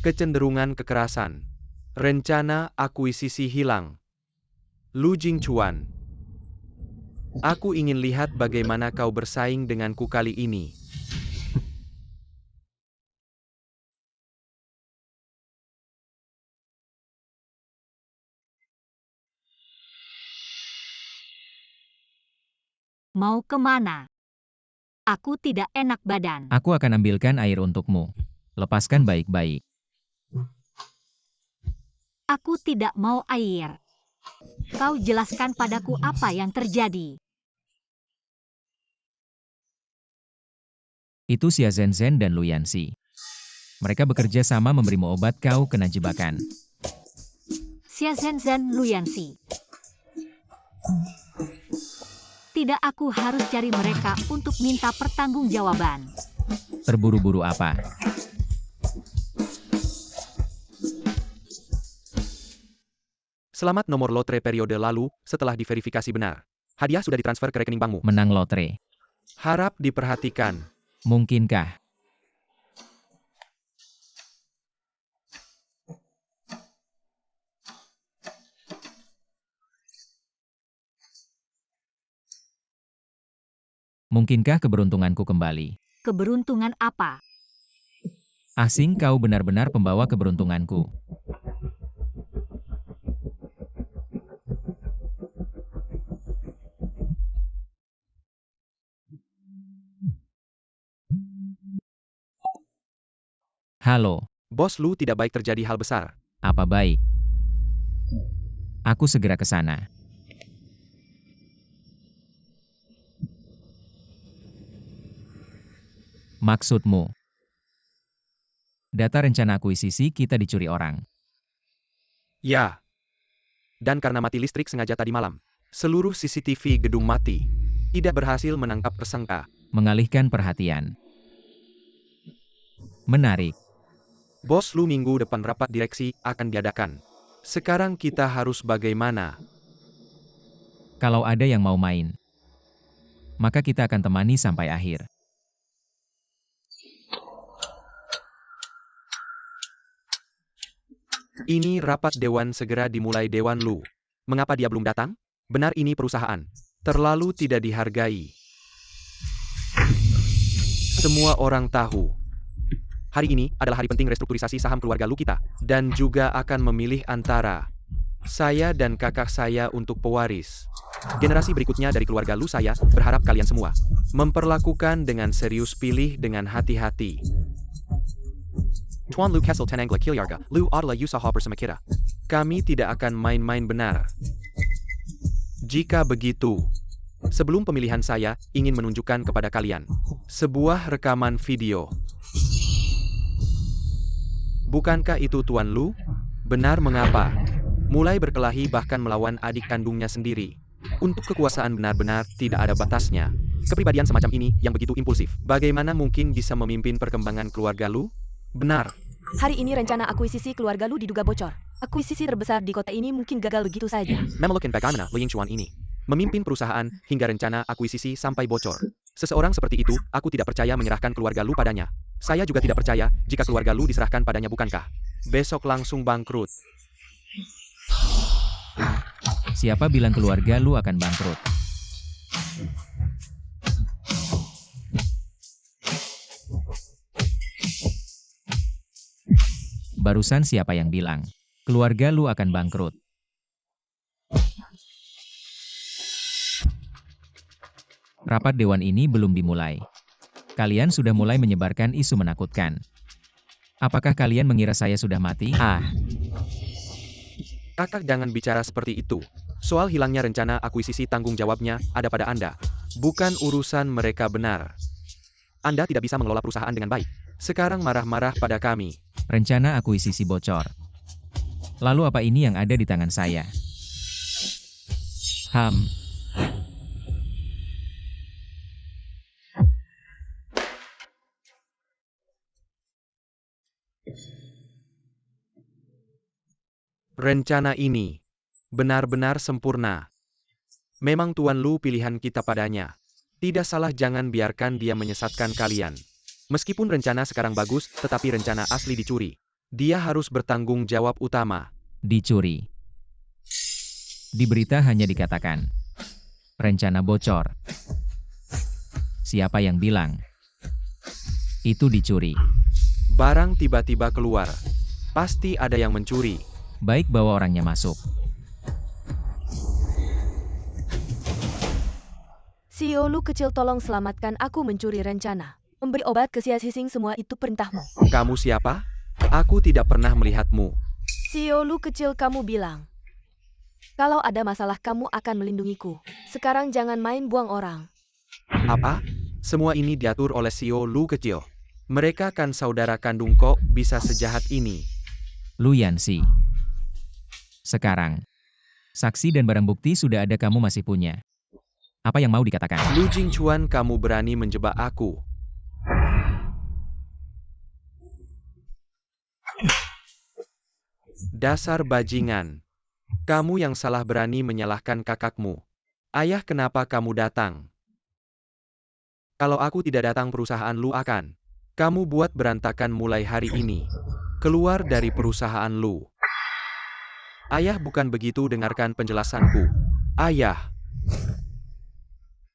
Kecenderungan kekerasan. Rencana akuisisi hilang. Lu Jingchuan. Aku ingin lihat bagaimana kau bersaing denganku kali ini. Mau kemana? Aku tidak enak badan. Aku akan ambilkan air untukmu. Lepaskan baik-baik. Aku tidak mau air. Kau jelaskan padaku apa yang terjadi. Itu Xia Zhenzhen dan Lu Yanxi. Mereka bekerja sama memberimu obat, kau kena jebakan. Xia Zhenzhen Lu Yanxi. Tidak, aku harus cari mereka untuk minta pertanggungjawaban. Terburu-buru apa? Selamat, nomor lotre periode lalu, setelah diverifikasi benar. Hadiah sudah ditransfer ke rekening bankmu. Menang lotre. Harap diperhatikan. Mungkinkah? Mungkinkah keberuntunganku kembali? Keberuntungan apa? Asing, kau benar-benar pembawa keberuntunganku. Halo, Bos Lu, tidak baik terjadi hal besar. apa baik? Aku segera ke sana. Maksudmu? Data rencana akuisisi kita dicuri orang. Ya, Dan karena mati listrik sengaja tadi malam. seluruh CCTV gedung mati. Tidak berhasil menangkap tersangka. Mengalihkan perhatian. Menarik. Bos Lu, minggu depan rapat direksi akan diadakan. Sekarang kita harus bagaimana? Kalau ada yang mau main, maka kita akan temani sampai akhir. Ini rapat dewan segera dimulai. Dewan Lu. Mengapa dia belum datang? Benar, ini perusahaan. Terlalu tidak dihargai. Semua orang tahu. Hari ini adalah hari penting restrukturisasi saham keluarga Lu kita. Dan juga akan memilih antara saya dan kakak saya untuk pewaris. Generasi berikutnya dari keluarga Lu saya berharap kalian semua Memperlakukan dengan serius, pilih dengan hati-hati. Tuan Lu Kessel Tenangla Kilyarga, Lu adalah usaha bersama kita. Kami tidak akan main-main, benar. Jika begitu, Sebelum pemilihan saya ingin menunjukkan kepada kalian sebuah rekaman video. Bukankah itu Tuan Lu? Benar, mengapa? Mulai berkelahi bahkan melawan adik kandungnya sendiri. Untuk kekuasaan benar-benar tidak ada batasnya. Kepribadian semacam ini yang begitu impulsif. Bagaimana mungkin bisa memimpin perkembangan keluarga Lu? Benar. Hari ini rencana akuisisi keluarga Lu diduga bocor. Akuisisi terbesar di kota ini mungkin gagal begitu saja. Memelukan bagaimana Lu Yingchuan ini memimpin perusahaan hingga rencana akuisisi sampai bocor. Seseorang seperti itu, aku tidak percaya menyerahkan keluarga Lu padanya. Saya juga tidak percaya jika keluarga Lu diserahkan padanya, bukankah? Besok langsung bangkrut. Siapa bilang keluarga Lu akan bangkrut? Barusan siapa yang bilang keluarga Lu akan bangkrut? Rapat dewan ini belum dimulai. Kalian sudah mulai menyebarkan isu menakutkan. Apakah kalian mengira saya sudah mati? Kakak, jangan bicara seperti itu. Soal hilangnya rencana akuisisi, tanggung jawabnya ada pada Anda. Bukan urusan mereka, benar. Anda tidak bisa mengelola perusahaan dengan baik. Sekarang marah-marah pada kami. Rencana akuisisi bocor. Lalu apa ini yang ada di tangan saya? Rencana ini benar-benar sempurna. Memang Tuan Lu pilihan kita padanya. Tidak salah, jangan biarkan dia menyesatkan kalian. Meskipun rencana sekarang bagus, tetapi rencana asli dicuri. Dia harus bertanggung jawab utama. Dicuri. Di berita hanya dikatakan rencana bocor. Siapa yang bilang itu dicuri? Barang tiba-tiba keluar. Pasti ada yang mencuri. Baik, bawa orangnya masuk. CEO Lu kecil, tolong selamatkan aku, mencuri rencana. Memberi obat ke Xiaz Hising, semua itu perintahmu. Kamu siapa? Aku tidak pernah melihatmu. CEO Lu kecil, kamu bilang kalau ada masalah kamu akan melindungiku. Sekarang jangan main buang orang. Apa? Semua ini diatur oleh CEO Lu kecil. Mereka kan saudara kandung, kok bisa sejahat ini? Lu Yanxi. Sekarang, saksi dan barang bukti sudah ada, kamu masih punya. Apa yang mau dikatakan? Lu Jingchuan, kamu berani menjebak aku. Dasar bajingan. Kamu yang salah, berani menyalahkan kakakmu. Ayah, kenapa kamu datang? Kalau aku tidak datang, perusahaan Lu akan kamu buat berantakan mulai hari ini. Keluar dari perusahaan Lu. Ayah, bukan begitu, dengarkan penjelasanku. Ayah.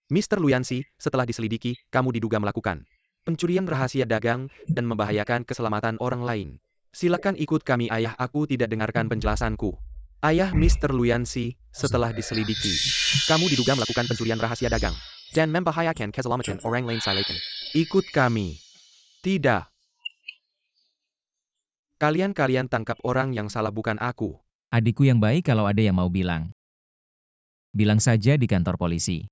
Mr. Lu Yanxi, setelah diselidiki, kamu diduga melakukan pencurian rahasia dagang dan membahayakan keselamatan orang lain. Silakan ikut kami, ayah. Aku tidak dengarkan penjelasanku. Ayah, Mr. Lu Yanxi, setelah diselidiki, kamu diduga melakukan pencurian rahasia dagang dan membahayakan keselamatan orang lain. Silakan ikut kami. Tidak. Kalian tangkap orang yang salah, bukan aku. Adikku yang baik, kalau ada yang mau bilang saja di kantor polisi.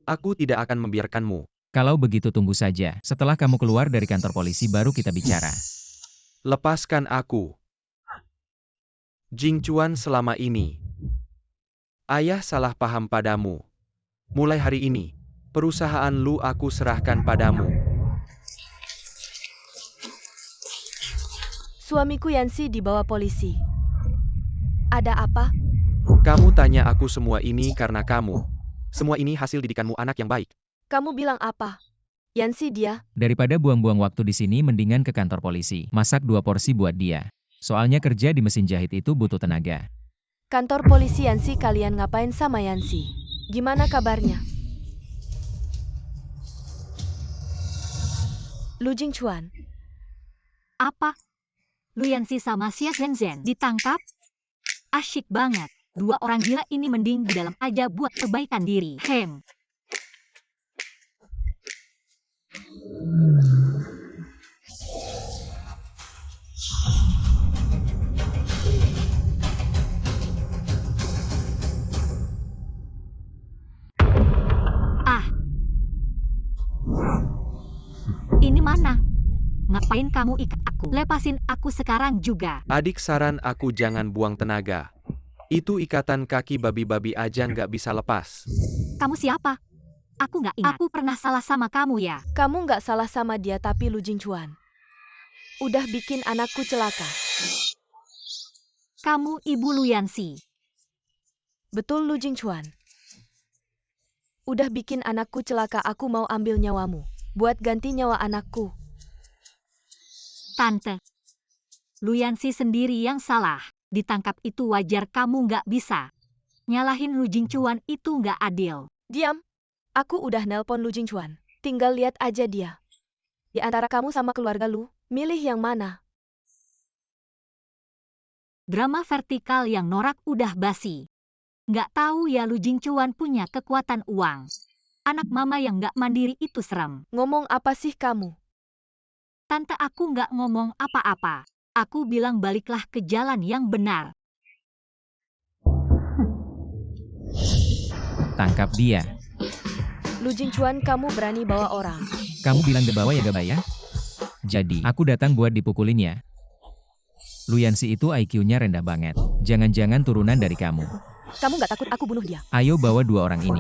Aku tidak akan membiarkanmu. Kalau begitu tunggu saja. Setelah kamu keluar dari kantor polisi baru kita bicara. Lepaskan aku. Jingchuan, selama ini ayah salah paham padamu. Mulai hari ini, perusahaan Lu aku serahkan padamu. Suamiku Yanxi dibawa polisi. Ada apa? Kamu tanya aku semua ini karena kamu. Semua ini hasil didikanmu, anak yang baik. Kamu bilang apa? Yanxi dia. Daripada buang-buang waktu di sini, mendingan ke kantor polisi. Masak 2 porsi buat dia. Soalnya kerja di mesin jahit itu butuh tenaga. Kantor polisi Yanxi, kalian ngapain sama Yanxi? Gimana kabarnya? Lu Jingchuan, Apa? Luyansi sama Xia Zhenzhen ditangkap? Asyik banget. Dua orang gila ini mending di dalam aja buat perbaikan diri. Ini mana? Ngapain kamu ikat aku? Lepasin aku sekarang juga. Adik, saran aku jangan buang tenaga. Itu ikatan kaki babi-babi aja nggak bisa lepas. Kamu siapa? Aku nggak ingat. Aku pernah salah sama kamu ya? Kamu nggak salah sama dia tapi Lu Jingchuan udah bikin anakku celaka. Kamu Ibu Luyansi. Betul Lu Jingchuan. Udah bikin anakku celaka, aku mau ambil nyawamu. Buat ganti nyawa anakku. Tante. Luyansi sendiri yang salah. Ditangkap itu wajar, kamu nggak bisa. Nyalahin Lu Jingchuan itu nggak adil. Diam. Aku udah nelpon Lu Jingchuan. Tinggal lihat aja dia. Di antara kamu sama keluarga Lu, milih yang mana? Drama vertikal yang norak udah basi. Nggak tahu ya Lu Jingchuan punya kekuatan uang. Anak mama yang nggak mandiri itu serem. Ngomong apa sih kamu? Tante, aku nggak ngomong apa-apa. Aku bilang baliklah ke jalan yang benar. Tangkap dia. Lu Jingchuan, kamu berani bawa orang. Kamu bilang gak bawa ya gak bayar? Jadi, aku datang buat dipukulin ya. Luyansi itu IQ-nya rendah banget. Jangan-jangan turunan dari kamu. Kamu nggak takut aku bunuh dia? Ayo bawa dua orang ini.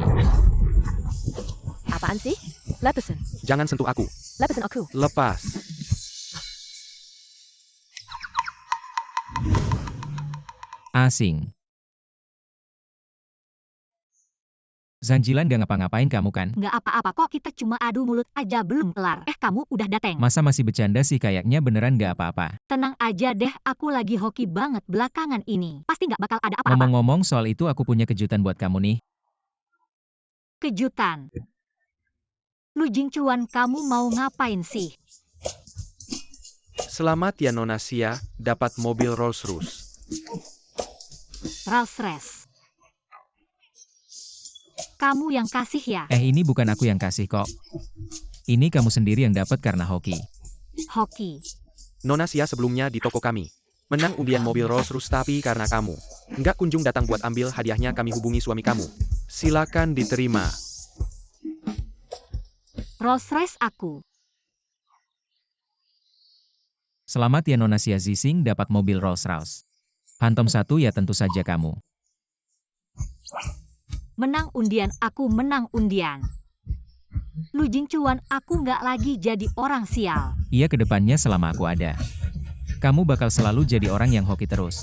Apaan sih? Lepasin. Jangan sentuh aku. Lepasin aku. Lepas. Asing. Zanjilan gak ngapa-ngapain kamu kan? Nggak apa-apa kok, kita cuma adu mulut aja belum kelar. Kamu udah dateng. Masa masih bercanda sih, kayaknya beneran gak apa-apa. Tenang aja deh, aku lagi hoki banget belakangan ini. Pasti nggak bakal ada apa-apa. Ngomong-ngomong soal itu, aku punya kejutan buat kamu nih. Kejutan? Lu Jingchuan, kamu mau ngapain sih? Selamat ya Nona Xia, dapat mobil Rolls-Royce. Rolls-Royce. Kamu yang kasih ya? Ini bukan aku yang kasih kok. Ini kamu sendiri yang dapat karena hoki. Hoki. Nona Xia sebelumnya di toko kami. Menang undian mobil Rolls-Royce tapi karena kamu nggak kunjung datang buat ambil hadiahnya, kami hubungi suami kamu. Silakan diterima. Rolls-Royce aku. Selamat ya Nona Xia Zixing dapat mobil Rolls-Royce. Phantom 1 ya tentu saja kamu. Menang undian, aku menang undian. Lu Jingchuan, aku nggak lagi jadi orang sial. Iya, kedepannya selama aku ada. Kamu bakal selalu jadi orang yang hoki terus.